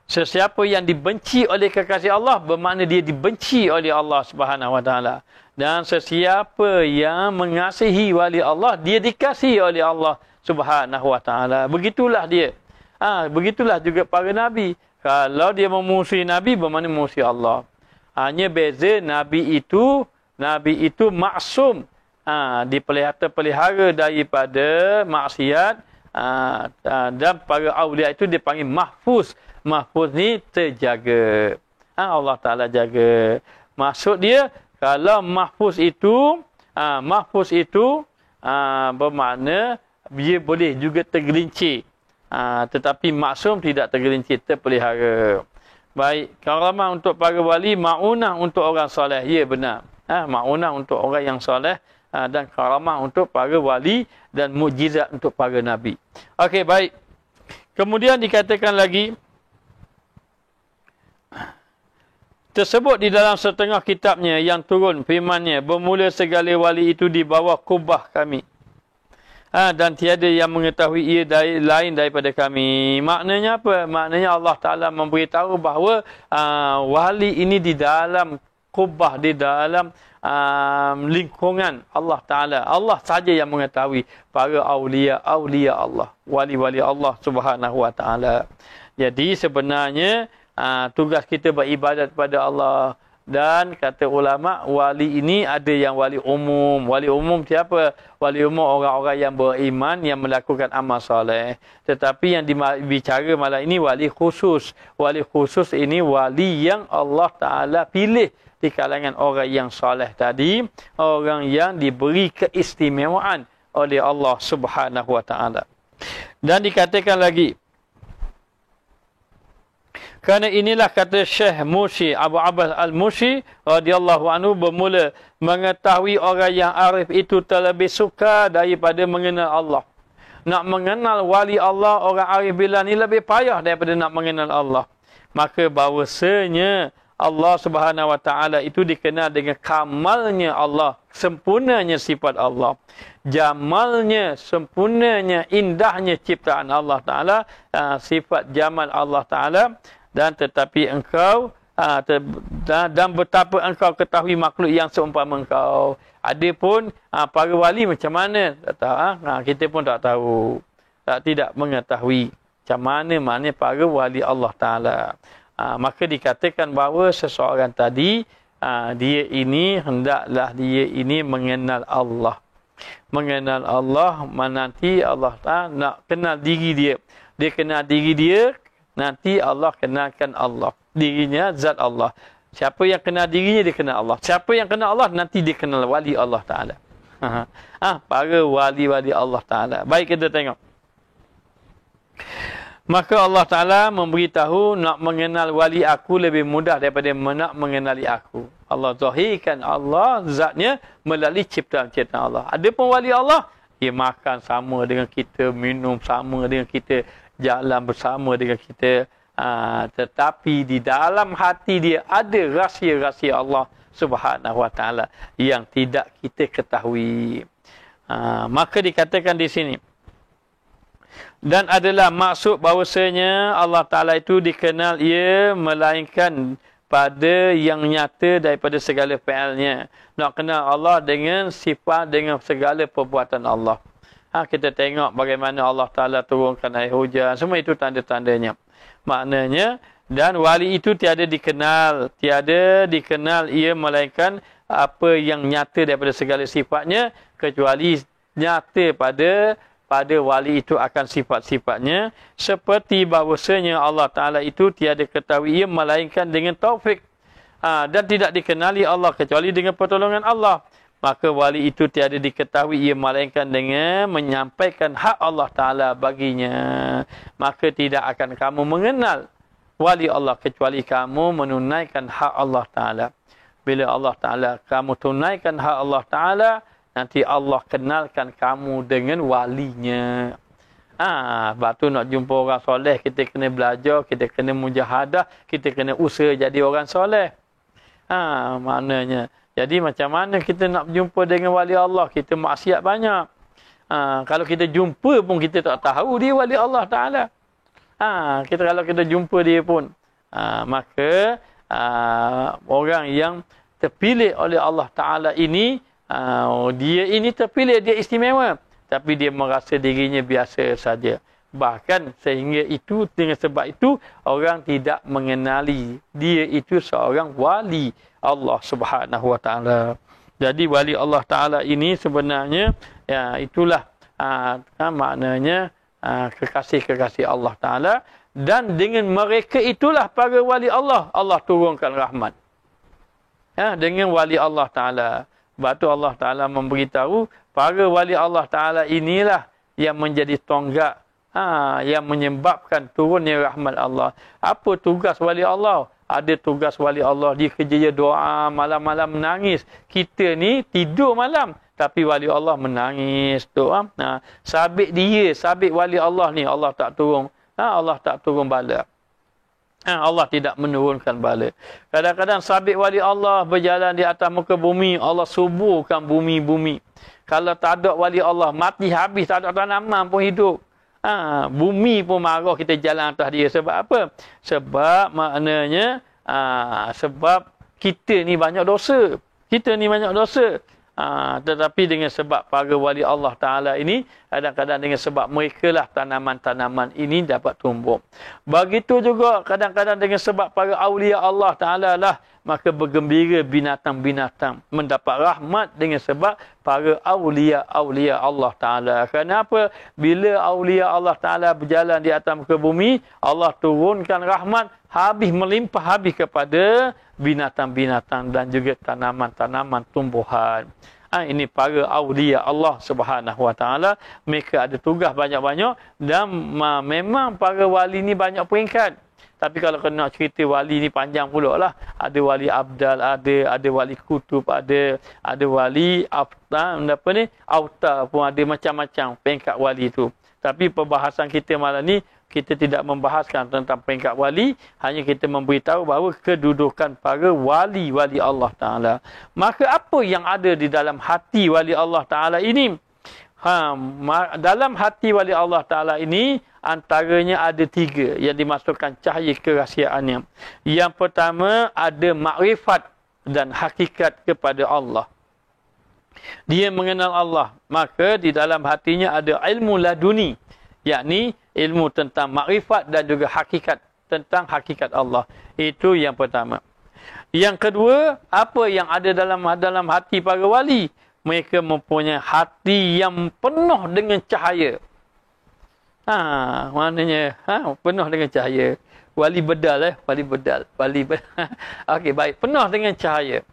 Sesiapa yang dibenci oleh kekasih Allah, bermakna dia dibenci oleh Allah Subhanahu Wa Taala. Dan sesiapa yang mengasihi wali Allah, dia dikasihi oleh Allah Subhanahu Wa Taala. Begitulah dia. Begitulah juga para nabi. Kalau dia memusuhi nabi, bermakna memusuhi Allah. Hanya beza Nabi itu maksum. Dipelihara daripada maksiat. Dan para awliya itu dipanggil mahfuz. Mahfuz ni terjaga. Allah Ta'ala jaga. Maksud dia, kalau mahfuz itu bermakna dia boleh juga tergelincir. Tetapi maksum tidak tergelincir, terpelihara. Baik, karamah untuk para wali, ma'unah untuk orang soleh. Ya, benar. Ma'unah untuk orang yang soleh. Dan karamah untuk para wali dan mukjizat untuk para nabi. Okey, baik. Kemudian dikatakan lagi, tersebut di dalam setengah kitabnya yang turun firman-Nya, bermula segala wali itu di bawah kubah kami. Dan tiada yang mengetahui ia lain daripada kami. Maknanya apa? Maknanya Allah Ta'ala memberitahu bahawa wali ini di dalam kubah, di dalam lingkungan Allah Ta'ala. Allah saja yang mengetahui. Para awliya Allah, wali-wali Allah Subhanahu Wa Ta'ala. Jadi sebenarnya tugas kita beribadat kepada Allah. Dan kata ulama, wali ini ada yang wali umum. Wali umum siapa? Wali umum orang-orang yang beriman, yang melakukan amal soleh. Tetapi yang dibicara malam ini wali khusus. Wali khusus ini wali yang Allah Ta'ala pilih di kalangan orang yang soleh tadi. Orang yang diberi keistimewaan oleh Allah Subhanahu Wa Ta'ala. Dan dikatakan lagi, kerana inilah kata Syekh Mursi, Abu Abbas Al-Mursi radhiyallahu anhu, bermula mengetahui orang yang arif itu terlebih suka daripada mengenal Allah. Nak mengenal wali Allah, orang arif billah ni lebih payah daripada nak mengenal Allah. Maka bahawasanya Allah Subhanahu Wa Ta'ala itu dikenal dengan kamalnya Allah, sempurnanya sifat Allah, jamalnya, sempurnanya, indahnya ciptaan Allah Ta'ala, sifat jamal Allah Ta'ala. Dan tetapi engkau dan betapa engkau ketahui makhluk yang seumpama engkau. Adapun para wali macam mana? Tak tahu. Kita pun tak tahu. Tidak mengetahui macam mana para wali Allah Ta'ala. Maka dikatakan bahawa seseorang tadi dia ini mengenal Allah. Mengenal Allah, nanti Allah Ta'ala nak kenal diri dia. Dia kenal diri dia, nanti Allah kenalkan Allah. Dirinya zat Allah. Siapa yang kenal dirinya, dia kenal Allah. Siapa yang kenal Allah, nanti dia kenal wali Allah Ta'ala. Para wali-wali Allah Ta'ala. Baik, kita tengok. Maka Allah Ta'ala memberitahu, nak mengenal wali aku lebih mudah daripada nak mengenali aku. Allah zahirkan Allah, zatnya, melalui ciptaan-ciptaan Allah. Ada pun wali Allah, dia makan sama dengan kita, minum sama dengan kita, jalan bersama dengan kita. Tetapi di dalam hati dia ada rahsia-rahsia Allah Subhanahu Wa Ta'ala yang tidak kita ketahui. Maka dikatakan di sini, dan adalah maksud bahawasanya Allah Ta'ala itu dikenal ia melainkan pada yang nyata daripada segala fi'alnya. Nak kenal Allah dengan sifat, dengan segala perbuatan Allah. Kita tengok bagaimana Allah Ta'ala turunkan air hujan. Semua itu tanda-tandanya. Maknanya, dan wali itu tiada dikenal ia melainkan apa yang nyata daripada segala sifatnya, kecuali nyata pada wali itu akan sifat-sifatnya. Seperti bahawasanya Allah Ta'ala itu tiada ketahui ia melainkan dengan taufik. Dan tidak dikenali Allah kecuali dengan pertolongan Allah. Maka wali itu tiada diketahui ia melainkan dengan menyampaikan hak Allah Ta'ala baginya. Maka tidak akan kamu mengenal wali Allah kecuali kamu menunaikan hak Allah Ta'ala. Bila Allah Ta'ala kamu tunaikan hak Allah Ta'ala, nanti Allah kenalkan kamu dengan walinya. Sebab tu nak jumpa orang soleh, kita kena belajar, kita kena mujahadah, kita kena usaha jadi orang soleh. Maknanya. Jadi macam mana kita nak jumpa dengan wali Allah? Kita maksiat banyak. Kalau kita jumpa pun kita tak tahu dia wali Allah Ta'ala. Kalau kita jumpa dia pun. Maka orang yang terpilih oleh Allah Ta'ala ini, dia ini terpilih, dia istimewa. Tapi dia merasa dirinya biasa saja. Bahkan sehingga itu, dengan sebab itu orang tidak mengenali dia itu seorang wali Allah Subhanahu Wa Taala. Jadi wali Allah Taala ini sebenarnya ya itulah maknanya kekasih-kekasih Allah Taala, dan dengan mereka itulah para wali Allah, Allah turunkan rahmat. Dengan wali Allah Taala. Sebab tu Allah Taala memberitahu para wali Allah Taala inilah yang menjadi tonggak yang menyebabkan turunnya rahmat Allah. Apa tugas wali Allah? Ada tugas wali Allah, dia kerja doa, malam-malam menangis. Kita ni tidur malam, tapi wali Allah menangis tu. Sabit dia, sabit wali Allah ni, Allah tak turun. Allah tak turun bala. Allah tidak menurunkan bala. Kadang-kadang sabit wali Allah berjalan di atas muka bumi, Allah suburkan bumi-bumi. Kalau tak ada wali Allah, mati habis, tak ada tanaman pun hidup. Bumi pun marah kita jalan atas dia. Sebab apa? Sebab maknanya sebab kita ni banyak dosa. Kita ni banyak dosa. Tetapi dengan sebab para wali Allah Ta'ala ini, kadang-kadang dengan sebab mereka lah tanaman-tanaman ini dapat tumbuh. Begitu juga kadang-kadang dengan sebab para awliya Allah Ta'ala lah, maka bergembira binatang-binatang mendapat rahmat dengan sebab para awliya Allah Ta'ala. Kenapa? Bila awliya Allah Ta'ala berjalan di atas muka bumi, Allah turunkan rahmat habis melimpah habis kepada binatang-binatang dan juga tanaman-tanaman tumbuhan. Ini para awliya Allah Subhanahu Wa Taala. Mereka ada tugas banyak-banyak, dan memang para wali ni banyak peringkat. Tapi kalau kena cerita wali ni panjang pula lah. Ada wali abdal, ada wali kutub, ada wali auta pun, ada macam-macam peringkat wali tu. Tapi perbahasan kita malam ni, kita tidak membahaskan tentang peringkat wali, hanya kita memberitahu bahawa kedudukan para wali-wali Allah Ta'ala. Maka apa yang ada di dalam hati wali Allah Ta'ala ini? Dalam hati wali Allah Ta'ala ini, antaranya ada 3 yang dimasukkan cahaya kerahsiaannya. Yang pertama, ada makrifat dan hakikat kepada Allah. Dia mengenal Allah. Maka di dalam hatinya ada ilmu laduni, yakni ilmu tentang makrifat dan juga hakikat, tentang hakikat Allah. Itu yang pertama. Yang kedua, apa yang ada dalam hati para wali? Mereka mempunyai hati yang penuh dengan cahaya. Maknanya penuh dengan cahaya. Wali bedal Okey, baik. Penuh dengan cahaya.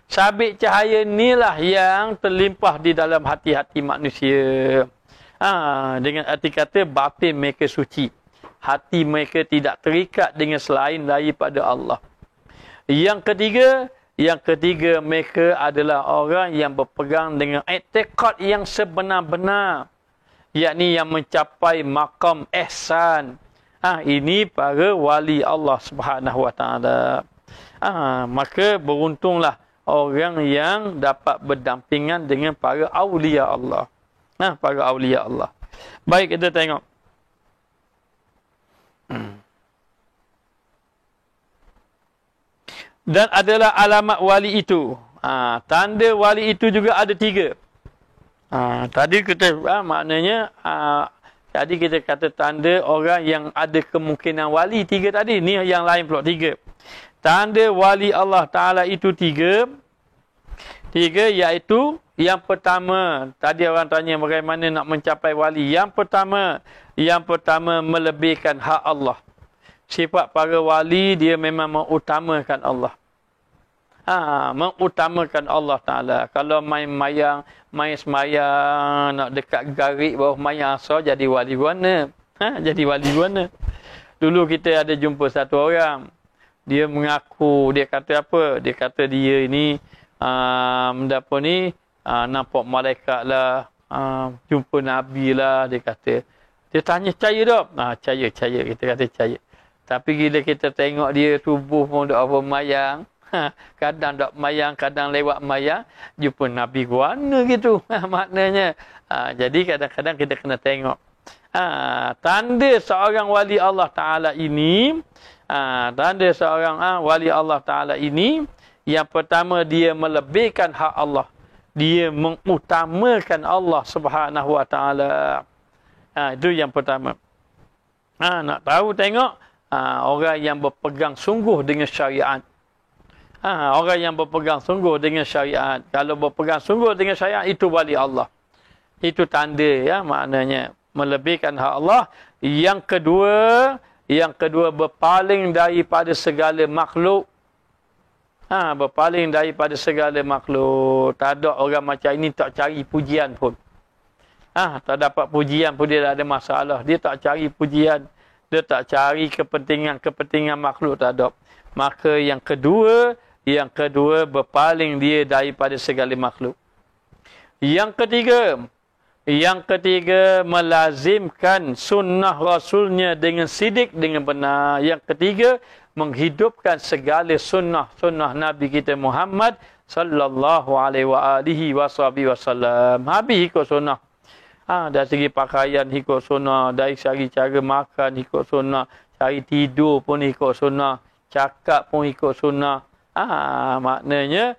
Sabit cahaya inilah yang terlimpah di dalam hati-hati manusia. Dengan arti kata batin mereka suci. Hati mereka tidak terikat dengan selain daripada Allah. Yang ketiga mereka adalah orang yang berpegang dengan i'tiqad yang sebenar-benar, yakni yang mencapai maqam ihsan. Ini para wali Allah Subhanahu Wa Taala. Maka beruntunglah orang yang dapat berdampingan dengan para awliya Allah. Para awliya Allah. Baik, kita tengok. Dan adalah alamat wali itu. Tanda wali itu juga ada 3. Tadi kita maknanya tadi kita kata tanda orang yang ada kemungkinan wali 3 tadi. Ni yang lain pula 3. Tanda wali Allah Ta'ala itu 3. 3 iaitu, yang pertama, tadi orang tanya bagaimana nak mencapai wali. Yang pertama melebihkan hak Allah. Sifat para wali, dia memang mengutamakan Allah. Mengutamakan Allah Ta'ala. Kalau main semayang, nak dekat garik bawah mayang asal, jadi wali guana. Jadi wali guana. Dulu kita ada jumpa satu orang. Dia mengaku, dia kata apa? Dia kata dia ini nampak malaikat lah, jumpa Nabi lah, dia kata. Dia tanya, percaya tak? Percaya. Kita kata percaya. Tapi bila kita tengok dia, tubuh pun tak apa mayang. Kadang tak mayang, kadang lewat mayang, jumpa Nabi guana gitu. Maknanya. Jadi kadang-kadang kita kena tengok. Tanda seorang wali Allah Ta'ala ini, wali Allah Ta'ala ini, yang pertama dia melebihkan hak Allah. Dia mengutamakan Allah Subhanahu Wa Ta'ala. Itu yang pertama. Nak tahu tengok orang yang berpegang sungguh dengan syariat. Orang yang berpegang sungguh dengan syariat. Kalau berpegang sungguh dengan syariat, itu wali Allah. Itu tanda, ya, maknanya melebihkan hak Allah. Yang kedua berpaling daripada segala makhluk. Berpaling daripada segala makhluk. Tak ada orang macam ini tak cari pujian pun. Tak dapat pujian pun dia tak ada masalah. Dia tak cari pujian. Dia tak cari kepentingan makhluk, tak ada. Maka yang kedua berpaling dia daripada segala makhluk. Yang ketiga melazimkan sunnah Rasulnya dengan sidik, dengan benar. Yang ketiga menghidupkan segala sunnah Nabi kita Muhammad sallallahu alaihi wasallam. Habis ikut sunnah. Dari segi pakaian ikut sunnah, dari segi cara makan ikut sunnah, cari tidur pun ikut sunnah, cakap pun ikut sunnah. Maknanya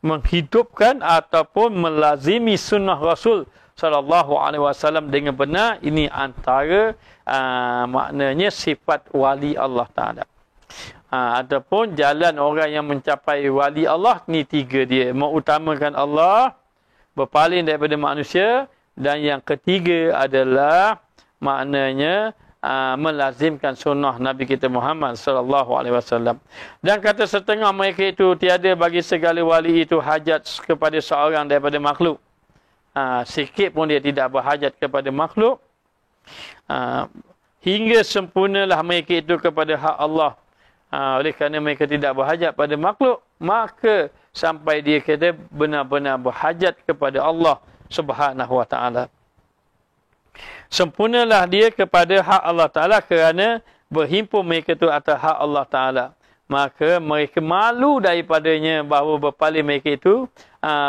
menghidupkan ataupun melazimi sunnah Rasul sallallahu alaihi wasallam dengan benar. Ini antara maknanya sifat wali Allah Taala. Ataupun jalan orang yang mencapai wali Allah ni tiga dia. Mengutamakan Allah, berpaling daripada manusia, dan yang ketiga adalah maknanya melazimkan sunnah Nabi kita Muhammad sallallahu alaihi wasallam. Dan kata setengah mereka itu, tiada bagi segala wali itu hajat kepada seorang daripada makhluk. Sikit pun dia tidak berhajat kepada makhluk. Hingga sempurnalah mereka itu kepada hak Allah. Oleh kerana mereka tidak berhajat pada makhluk, maka sampai dia kata benar-benar berhajat kepada Allah Subhanahu wa taala. Sempurnalah dia kepada hak Allah Taala kerana berhimpun mereka itu atas hak Allah Taala. Maka mereka malu daripadanya, bahawa berpaling mereka itu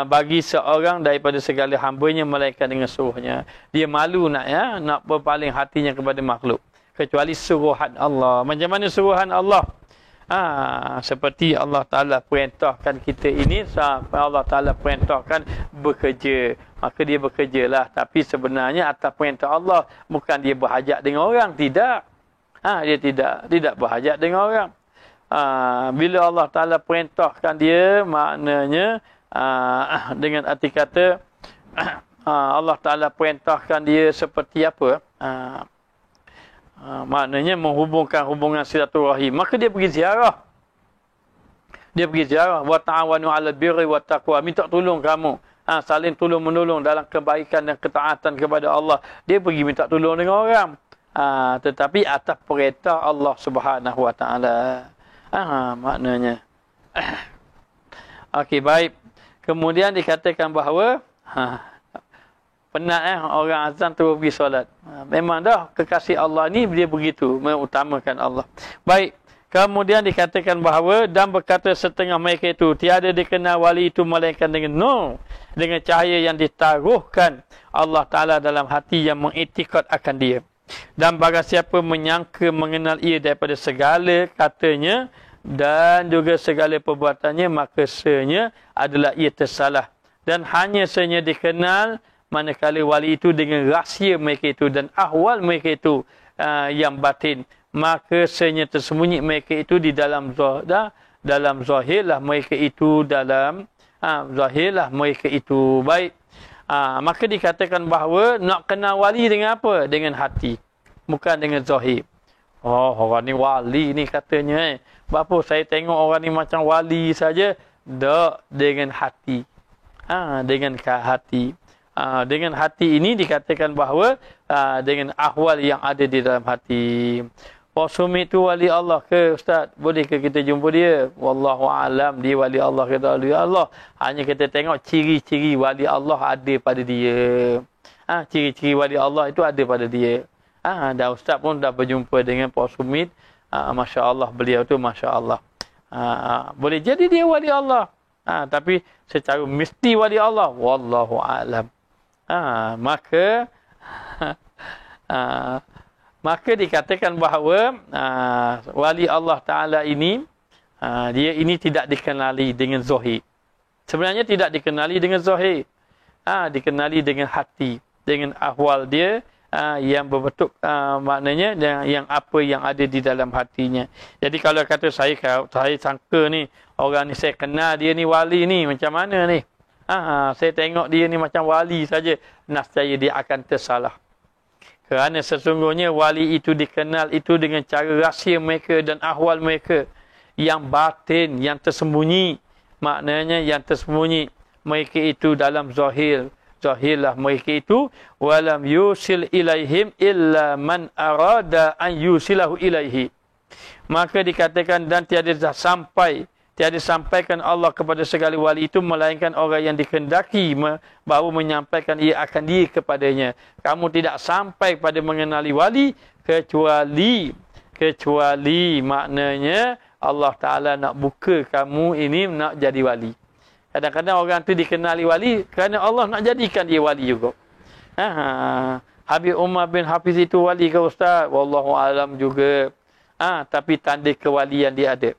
bagi seorang daripada segala hambanya melainkan dengan suruhnya. Dia malu nak berpaling hatinya kepada makhluk, kecuali suruhan Allah. Macam mana suruhan Allah? Seperti Allah Ta'ala perintahkan kita ini, Allah Ta'ala perintahkan bekerja, maka dia bekerjalah. Tapi sebenarnya atas perintah Allah, bukan dia berhajat dengan orang, tidak. Dia tidak berhajat dengan orang. Bila Allah Ta'ala perintahkan dia, maknanya dengan arti kata Allah Ta'ala perintahkan dia seperti apa? Maknanya menghubungkan hubungan silaturahim, maka dia pergi ziarah. Wa ta'awanu 'alal birri wat taqwa, minta tolong kamu, saling tolong menolong dalam kebaikan dan ketaatan kepada Allah. Dia pergi minta tolong dengan orang, tetapi atas perintah Allah Subhanahu wa taala. Maknanya okey, baik. Kemudian dikatakan bahawa penat orang azan terus pergi solat. Memang dah kekasih Allah ni dia begitu, mengutamakan Allah. Baik. Kemudian dikatakan bahawa dan berkata setengah mereka itu, tiada dikenal wali itu melainkan dengan dengan cahaya yang ditaruhkan Allah Taala dalam hati yang mengiktikad akan dia. Dan barang siapa menyangka mengenal ia daripada segala katanya dan juga segala perbuatannya, maka sebenarnya adalah ia tersalah. Dan hanya sebenarnya dikenal manakala wali itu dengan rahsia mereka itu dan ahwal mereka itu yang batin, maka sebenarnya tersembunyi mereka itu di dalam zahirlah mereka itu, dalam zahirlah mereka itu. Baik. Maka dikatakan bahawa nak kenal wali dengan apa? Dengan hati, bukan dengan zahir. Orang ni wali ni katanya. Berapa saya tengok orang ni macam wali saja. Tak, dengan hati. Dengan hati. Dengan hati ini dikatakan bahawa dengan ahwal yang ada di dalam hati. Sumi itu wali Allah ke Ustaz? Bolehkah kita jumpa dia? Wallahu alam, dia wali Allah ke tak wali Allah? Hanya kita tengok ciri-ciri wali Allah ada pada dia. Ciri-ciri wali Allah itu ada pada dia. Dan Ustaz pun dah berjumpa dengan Pak Sumit. Masya Allah, beliau tu Masya Allah. Boleh jadi dia wali Allah. Tapi secara mesti wali Allah, wallahu alam. Maka dikatakan bahawa wali Allah Ta'ala ini, dia ini tidak dikenali dengan zahir. Sebenarnya tidak dikenali dengan zahir. Dikenali dengan hati, dengan ahwal dia, yang berbentuk maknanya yang apa yang ada di dalam hatinya. Jadi kalau kata saya sangka ni orang ni saya kenal dia ni wali ni macam mana ni? Saya tengok dia ni macam wali saja, nescaya dia akan tersalah. Kerana sesungguhnya wali itu dikenal itu dengan cara rahsia mereka dan ahwal mereka yang batin, yang tersembunyi. Maknanya yang tersembunyi mereka itu dalam zahirlah mereka itu walam yusil ilaihim illa man arada an yusilahu ilaihi. Maka dikatakan dan tiada sampaikan Allah kepada segala wali itu melainkan orang yang dikehendaki baru menyampaikan ia akan dia kepadanya. Kamu tidak sampai pada mengenali wali kecuali maknanya Allah Ta'ala nak buka kamu ini nak jadi wali. Kadang-kadang orang tu dikenali wali kerana Allah nak jadikan dia wali juga. Habib Umar bin Hafiz itu wali ke Ustaz? Wallahu alam juga. Tapi tanda kewalian dia ada.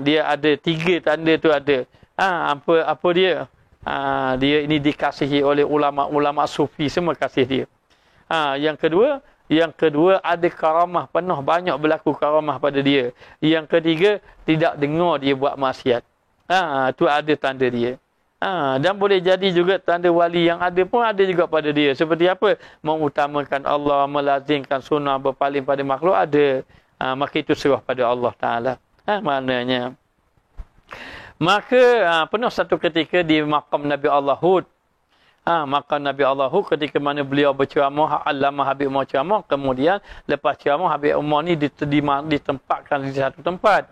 Dia ada 3 tanda tu ada. Apa dia? Dia ini dikasihi oleh ulama-ulama sufi, semua kasih dia. Yang kedua ada karamah penuh, banyak berlaku karamah pada dia. Yang ketiga tidak dengar dia buat maksiat. Tu ada tanda dia. Dan boleh jadi juga tanda wali yang ada pun ada juga pada dia. Seperti apa? Mengutamakan Allah, melazimkan sunnah, berpaling pada makhluk ada. Maka itu serah pada Allah Ta'ala. Maknanya. Maka pernah satu ketika di makam Nabi Allah Hud. Makam Nabi Allah Hud ketika mana beliau berceramah, Allamah Habib Umar ceramah. Kemudian lepas ceramah Habib Umar ni ditempatkan di satu tempat.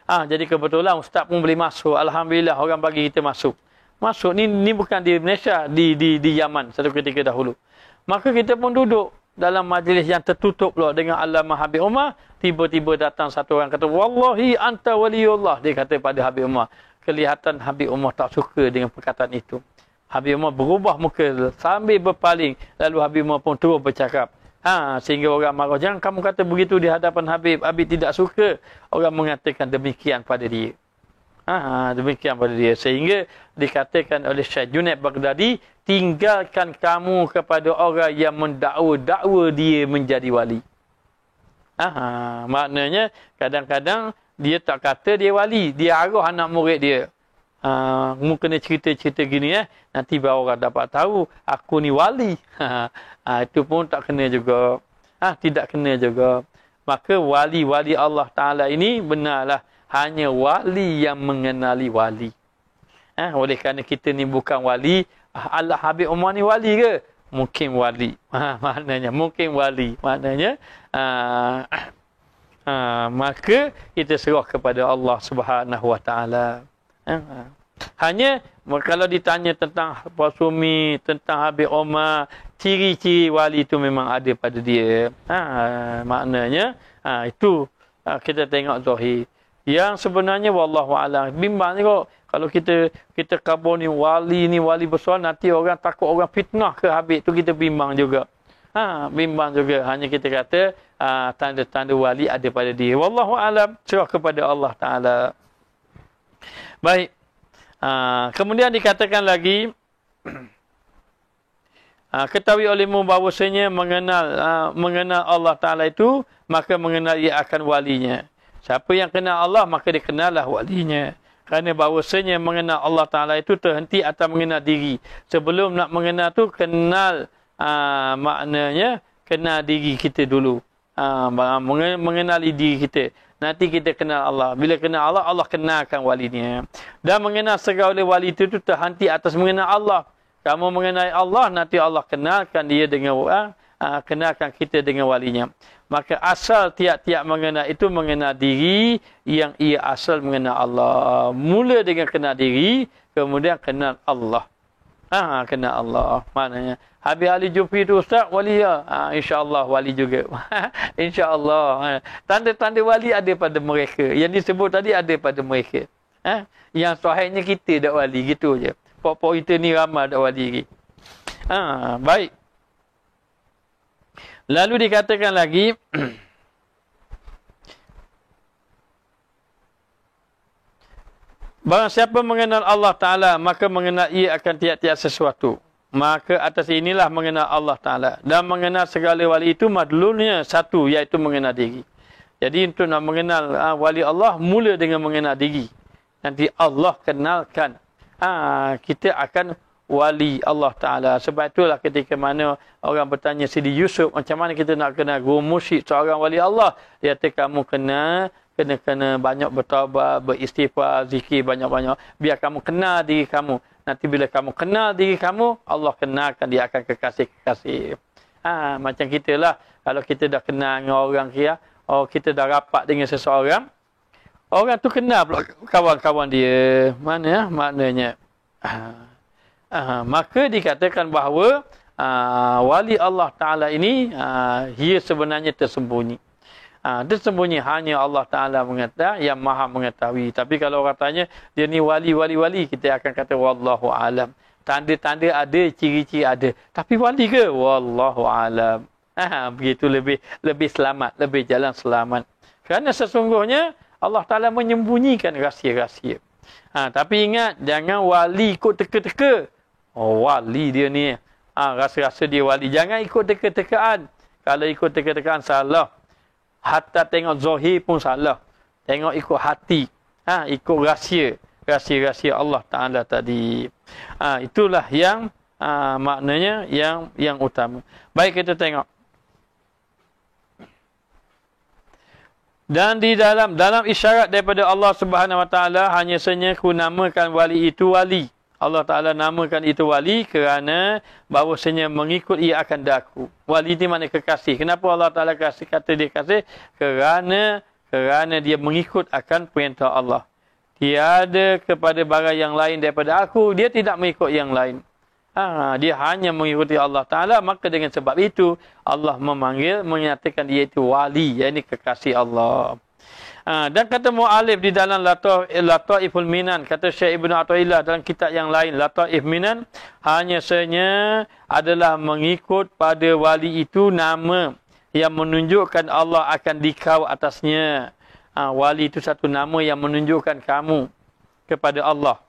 Jadi kebetulan ustaz pun boleh masuk. Alhamdulillah orang bagi kita masuk. Masuk ni bukan di Malaysia, di Yaman satu ketika dahulu. Maka kita pun duduk dalam majlis yang tertutup pula dengan Allamah Habib Umar. Tiba-tiba datang satu orang kata, "Wallahi anta waliullah." Dia kata pada Habib Umar. Kelihatan Habib Umar tak suka dengan perkataan itu. Habib Umar berubah muka sambil berpaling. Lalu Habib Umar pun terus bercakap. Sehingga orang marah. Jangan kamu kata begitu di hadapan Habib. Habib tidak suka. Orang mengatakan demikian pada dia. Demikian pada dia. Sehingga dikatakan oleh Syekh Junaid Baghdadi, tinggalkan kamu kepada orang yang mendakwa dia menjadi wali. Maknanya kadang-kadang dia tak kata dia wali. Dia arah anak murid dia. Kamu kena cerita-cerita gini nanti baru orang dapat tahu aku ni wali. Itu pun tak kena juga. Tidak kena juga. Maka wali-wali Allah Ta'ala ini benarlah hanya wali yang mengenali wali. Oleh kerana kita ni bukan wali, Allah Habib Umar ni wali ke? Mungkin wali. Maknanya mungkin wali. Maknanya maka kita serah kepada Allah Subhanahu Wa Ta'ala. Hanya kalau ditanya tentang Pasumi, tentang Habib Umar, ciri-ciri wali itu memang ada pada dia. Maknanya itu kita tengok zahir. Yang sebenarnya wallahu a'lam, bimbang ni kok kalau kita kabur ni wali besar, nanti orang takut orang fitnah ke Habib tu, kita bimbang juga. Bimbang juga. Hanya kita kata tanda-tanda wali ada pada dia. Wallahu a'lam, serah kepada Allah Ta'ala. Baik. Kemudian dikatakan lagi, ketahui olehmu bahawasanya mengenal Allah Ta'ala itu, maka mengenal ia akan walinya. Siapa yang kenal Allah, maka dia kenallah walinya. Kerana bahawasanya mengenal Allah Ta'ala itu terhenti atas mengenal diri. Sebelum nak mengenal tu, kenal maknanya kenal diri kita dulu. Mengenali diri kita. Nanti kita kenal Allah. Bila kenal Allah, Allah kenalkan walinya. Dan mengenal segala wali itu terhenti atas mengenal Allah. Kamu mengenal Allah, nanti Allah kenalkan dia dengan kenalkan kita dengan walinya. Maka asal tiap-tiap mengenal itu mengenal diri, yang ia asal mengenal Allah. Mula dengan kenal diri, kemudian kenal Allah. Kenal Allah. Maknanya Habib Ali Jufri itu ustaz wali ya. InsyaAllah wali juga. InsyaAllah. Tanda-tanda wali ada pada mereka. Yang disebut tadi ada pada mereka. Yang sahihnya kita dak wali, gitu je. Pokok kita ni ramai dak wali lagi. Baik. Lalu dikatakan lagi, barang siapa mengenal Allah Ta'ala, maka mengenal ia akan tiap-tiap sesuatu. Maka atas inilah mengenal Allah Ta'ala. Dan mengenal segala wali itu madlulnya satu, iaitu mengenal diri. Jadi untuk nak mengenal wali Allah, mula dengan mengenal diri. Nanti Allah kenalkan. Kita akan wali Allah Ta'ala. Sebab itulah ketika mana orang bertanya Sidi Yusuf, macam mana kita nak kenal guru mursyid seorang wali Allah? Dia kata kamu kena banyak bertaubat, beristighfar, zikir banyak-banyak. Biar kamu kenal diri kamu. Nanti bila kamu kenal diri kamu, Allah kenalkan dia akan kekasih-kekasih. Macam kita lah. Kalau kita dah kenal dengan orang kia, kita dah rapat dengan seseorang, orang tu kenal pula kawan-kawan dia. Mana maknanya? Maka dikatakan bahawa wali Allah Ta'ala ini dia sebenarnya tersembunyi. Tersembunyi hanya Allah Ta'ala mengetahui, yang maha mengetahui. Tapi kalau orang tanya, dia ni wali, kita akan kata wallahu alam. Tanda-tanda ada, ciri-ciri ada. Tapi wali ke? Wallahu alam. Begitu lebih selamat, lebih jalan selamat. Kerana sesungguhnya Allah Ta'ala menyembunyikan rahsia-rahsia. Tapi ingat, jangan wali ikut teka-teka. Wali dia ni. Rasa-rasa dia wali. Jangan ikut teka-tekaan. Kalau ikut teka-tekaan, salah. Hatta tengok zahir pun salah. Tengok ikut hati. Ikut rahsia. Rahsia-rahsia Allah Ta'ala tadi. Itulah yang maknanya yang utama. Baik, kita tengok. Dan di dalam isyarat daripada Allah Subhanahu Wa Ta'ala, hanya saja ku namakan wali itu wali. Allah Ta'ala namakan itu wali kerana bahawasanya mengikut ia akan daku. Wali ini makna kekasih. Kenapa Allah Ta'ala kata dia kasih? Kerana dia mengikut akan perintah Allah. Tiada kepada barang yang lain daripada aku, dia tidak mengikut yang lain. Dia hanya mengikuti Allah Ta'ala. Maka dengan sebab itu Allah menyatakan dia itu wali, iaitu kekasih Allah. Dan kata mu'alif di dalam Lataiful Minan, kata Syekh Ibn Athaillah dalam kitab yang lain, Lataif Minan, hanya sahaja adalah mengikut pada wali itu nama yang menunjukkan Allah akan dikau atasnya. Wali itu satu nama yang menunjukkan kamu kepada Allah.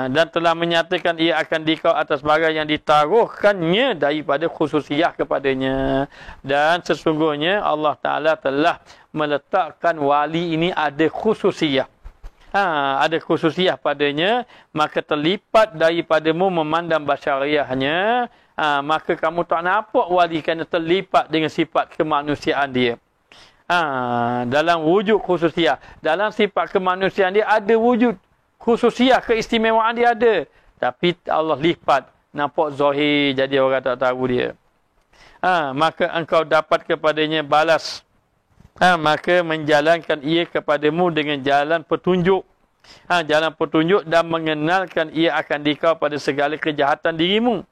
Dan telah menyatakan ia akan dikau atas barang yang ditaruhkannya daripada khususiyah kepadanya. Dan sesungguhnya Allah Ta'ala telah meletakkan wali ini ada khususiyah. Ada khususiyah padanya, maka terlipat daripadamu memandang basyariahnya. Maka kamu tak nampak wali kerana terlipat dengan sifat kemanusiaan dia. Dalam wujud khususiyah, dalam sifat kemanusiaan dia ada wujud khususiyah, keistimewaan dia ada. Tapi Allah lipat, nampak zahir, jadi orang tak tahu dia. Maka engkau dapat kepadanya balas. Maka menjalankan ia kepadamu dengan jalan petunjuk. Jalan petunjuk dan mengenalkan ia akan dikau pada segala kejahatan dirimu.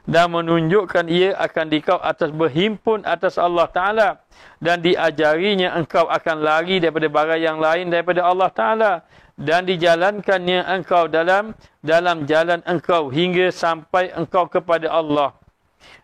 Dan menunjukkan ia akan dikau atas berhimpun atas Allah Ta'ala. Dan diajarinya engkau akan lari daripada barang yang lain daripada Allah Ta'ala. Dan dijalankannya engkau dalam jalan engkau hingga sampai engkau kepada Allah.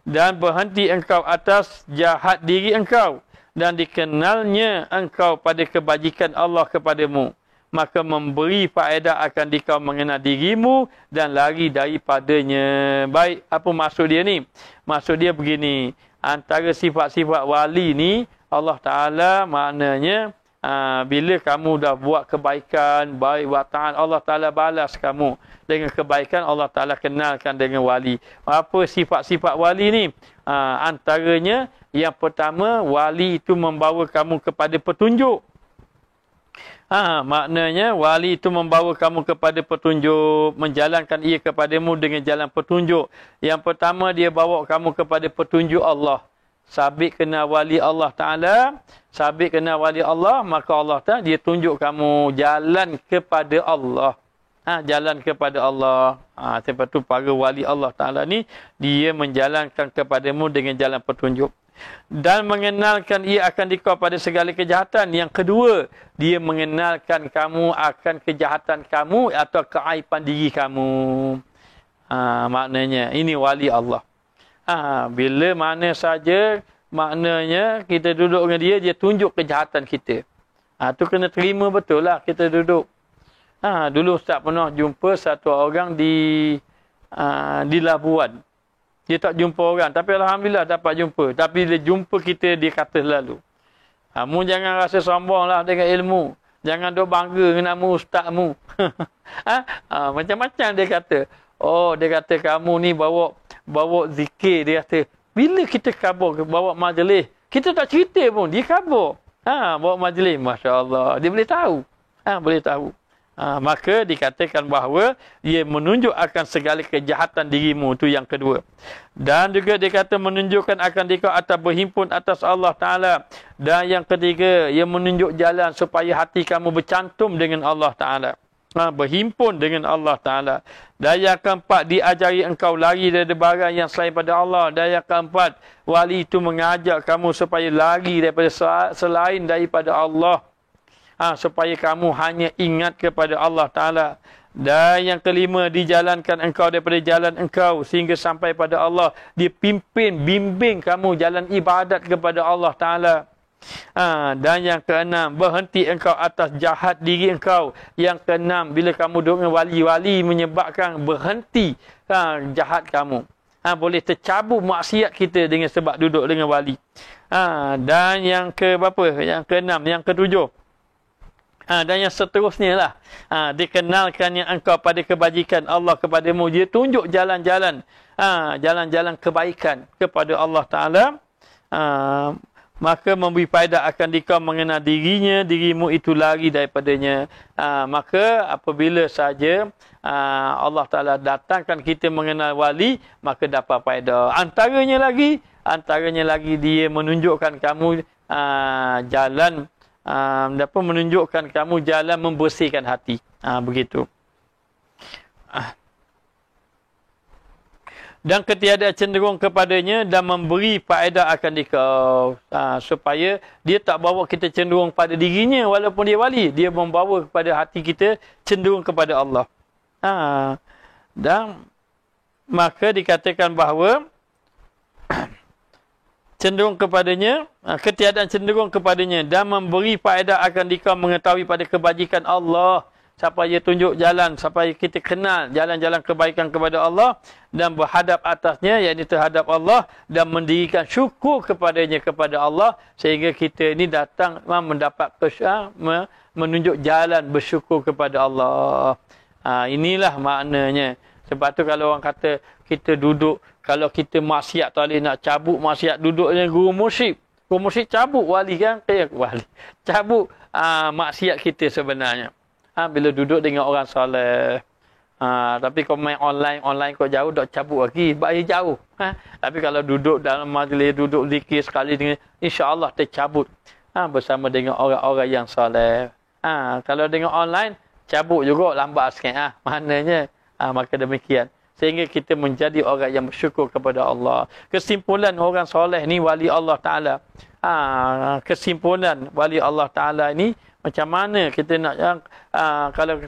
Dan berhenti engkau atas jahat diri engkau. Dan dikenalnya engkau pada kebajikan Allah kepadamu. Maka memberi faedah akan dikau mengenal dirimu dan lari daripadanya. Baik, apa maksud dia ni? Maksud dia begini. Antara sifat-sifat wali ni, Allah Ta'ala maknanya, bila kamu dah buat kebaikan, baik buat taat, Allah Ta'ala balas kamu dengan kebaikan. Allah Ta'ala kenalkan dengan wali. Apa sifat-sifat wali ni? Antaranya, yang pertama, wali itu membawa kamu kepada petunjuk. Maknanya wali itu membawa kamu kepada petunjuk, menjalankan ia kepadamu dengan jalan petunjuk. Yang pertama, dia bawa kamu kepada petunjuk Allah. Sabit kenal wali Allah Ta'ala, sabit kenal wali Allah, maka Allah Ta'ala dia tunjuk kamu jalan kepada Allah. Jalan kepada Allah. Sebab tu para wali Allah Ta'ala ni, dia menjalankan kepadamu dengan jalan petunjuk. Dan mengenalkan ia akan dikau pada segala kejahatan. Yang kedua, dia mengenalkan kamu akan kejahatan kamu atau keaiban diri kamu. Maknanya, ini wali Allah. Bila mana saja, maknanya kita duduk dengan dia, dia tunjuk kejahatan kita. Tu kena terima betul lah kita duduk. Dulu Ustaz pernah jumpa satu orang di di Labuan. Dia tak jumpa orang. Tapi Alhamdulillah dapat jumpa. Tapi dia jumpa kita, dia kata selalu, mu jangan rasa sombong lah dengan ilmu. Jangan duk bangga dengan nama ustazmu. Macam-macam dia kata. Oh, dia kata kamu ni bawa zikir. Dia kata, bila kita khabar bawa majlis, kita tak cerita pun, dia khabar. Bawa majlis, Masya Allah. Dia boleh tahu. Boleh tahu. Maka dikatakan bahawa ia menunjuk akan segala kejahatan dirimu, itu yang kedua. Dan juga dia kata menunjukkan akan dikau atas berhimpun atas Allah Ta'ala. Dan yang ketiga, ia menunjuk jalan supaya hati kamu bercantum dengan Allah Ta'ala. Berhimpun dengan Allah Ta'ala. Dan yang keempat, diajari engkau lari dari barang yang selain pada Allah. Dan yang keempat, wali itu mengajak kamu supaya lari daripada selain daripada Allah. Supaya kamu hanya ingat kepada Allah Ta'ala. Dan yang kelima, dijalankan engkau daripada jalan engkau sehingga sampai pada Allah. Dia bimbing kamu jalan ibadat kepada Allah Ta'ala. Dan yang keenam, berhenti engkau atas jahat diri engkau. Yang keenam, bila kamu duduk dengan wali-wali menyebabkan berhenti jahat kamu. Boleh tercabut maksiat kita dengan sebab duduk dengan wali. Dan yang ke berapa? Yang keenam, yang ketujuh. Dan yang seterusnya lah. Dikenalkannya engkau pada kebajikan Allah kepadamu. Dia tunjuk jalan-jalan. Jalan-jalan kebaikan kepada Allah Ta'ala. Maka memberi faedah akan dikau mengenal dirimu itu lari daripadanya. Maka apabila saja Allah Ta'ala datangkan kita mengenal wali, maka dapat faedah. Antaranya lagi dia menunjukkan kamu jalan, dapat menunjukkan kamu jalan membersihkan hati. Begitu. Dan ketiada cenderung kepadanya dan memberi faedah akan dikau. Supaya dia tak bawa kita cenderung pada dirinya walaupun dia wali. Dia membawa kepada hati kita cenderung kepada Allah. Dan maka dikatakan bahawa cenderung kepadanya, ketiadaan cenderung kepadanya dan memberi faedah akan dikau mengetahui pada kebajikan Allah. Supaya tunjuk jalan, supaya kita kenal jalan-jalan kebaikan kepada Allah dan berhadap atasnya, iaitu terhadap Allah, dan mendirikan syukur kepadanya kepada Allah, sehingga kita ini datang mendapat menunjuk jalan bersyukur kepada Allah. Inilah maknanya. Sebab tu kalau orang kata kita duduk, kalau kita maksiat tak boleh nak cabut maksiat, duduk dengan guru musyrik. Guru musyrik cabut wali kan? Wali. Cabut maksiat kita sebenarnya. Bila duduk dengan orang soleh. Tapi kalau main online kau jauh, dok cabut lagi. Sebab jauh. Tapi kalau duduk dalam majlis, duduk zikir sekali dengan, insya-Allah tercabut. Bersama dengan orang-orang yang soleh. Kalau dengan online, cabut juga lambat sikit. Maknanya, maka demikian. Sehingga kita menjadi orang yang bersyukur kepada Allah. Kesimpulan orang soleh ni wali Allah Ta'ala. Kesimpulan wali Allah Ta'ala ni, macam mana kita nak kalau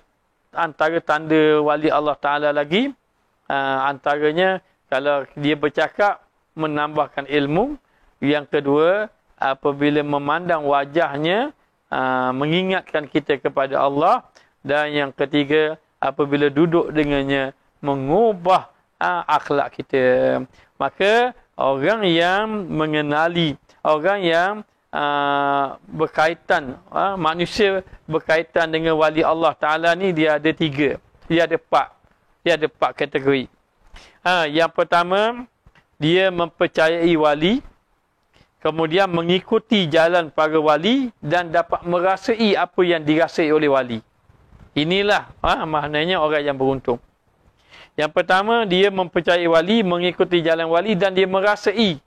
antara tanda wali Allah Ta'ala lagi, antaranya kalau dia bercakap menambahkan ilmu. Yang kedua, apabila memandang wajahnya mengingatkan kita kepada Allah. Dan yang ketiga, apabila duduk dengannya mengubah akhlak kita. Maka orang yang mengenali, orang yang berkaitan, manusia berkaitan dengan wali Allah Ta'ala ni, dia ada tiga. Dia ada empat kategori. Yang pertama, dia mempercayai wali, kemudian mengikuti jalan para wali dan dapat merasai apa yang dirasai oleh wali. Inilah maknanya orang yang beruntung. Yang pertama, dia mempercayai wali, mengikuti jalan wali dan dia merasai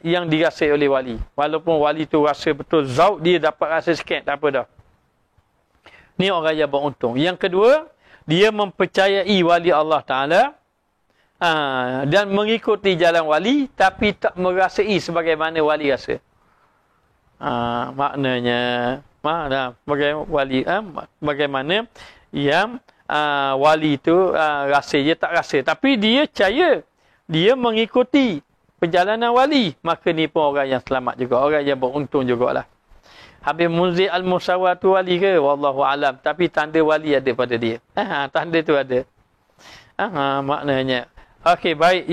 yang dirasai oleh wali. Walaupun wali tu rasa betul zauk, dia dapat rasa sikit, tak apa dah. Ni orang yang beruntung. Yang kedua, dia mempercayai wali Allah Ta'ala dan mengikuti jalan wali, tapi tak merasai sebagaimana wali rasa. Maknanya bagaimana yang wali itu rasa, dia tak rasa, tapi dia percaya, dia mengikuti perjalanan wali. Maka ni pun orang yang selamat juga, orang yang beruntung jugalah. Habib Munzir Al-Musawwar tu wali ke? Wallahu alam. Tapi tanda wali ada pada dia. Tanda tu ada. Maknanya. Okey, baik.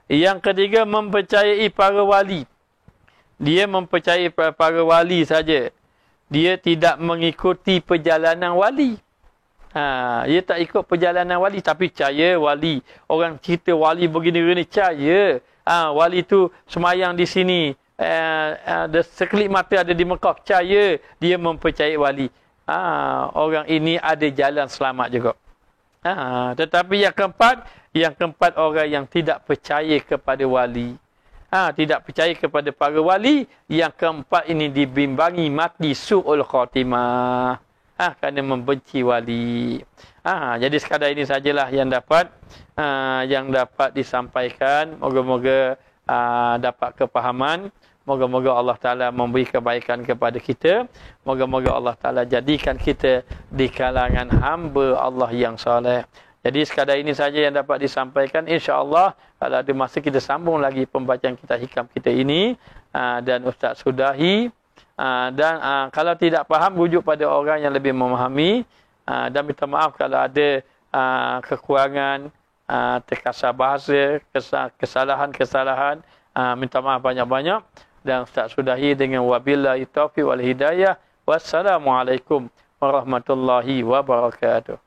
Yang ketiga mempercayai para wali. Dia mempercayai para wali saja. Dia tidak mengikuti perjalanan wali. Dia tak ikut perjalanan wali, tapi percaya wali. Orang cerita wali begini-begini, percaya. Wali tu semayang di sini. Sekelip mata ada di Mekah, percaya. Dia mempercayai wali. Orang ini ada jalan selamat juga. Tetapi yang keempat orang yang tidak percaya kepada wali. Tidak percaya kepada para wali. Yang keempat ini dibimbangi mati su'ul khatimah. Kerana membenci wali. Jadi sekadar ini sajalah yang dapat disampaikan. Moga-moga dapat kepahaman. Moga-moga Allah Ta'ala memberi kebaikan kepada kita. Moga-moga Allah Ta'ala jadikan kita di kalangan hamba Allah yang soleh. Jadi sekadar ini saja yang dapat disampaikan. InsyaAllah kalau ada masa kita sambung lagi pembacaan kitab hikam kita ini. Dan Ustaz sudahi. Dan kalau tidak faham, rujuk pada orang yang lebih memahami. Dan minta maaf kalau ada kekurangan, terkasar bahasa, kesalahan-kesalahan. Minta maaf banyak-banyak. Dan Ustaz sudahi dengan wabillahi taufiq wal hidayah. Wassalamualaikum warahmatullahi wabarakatuh.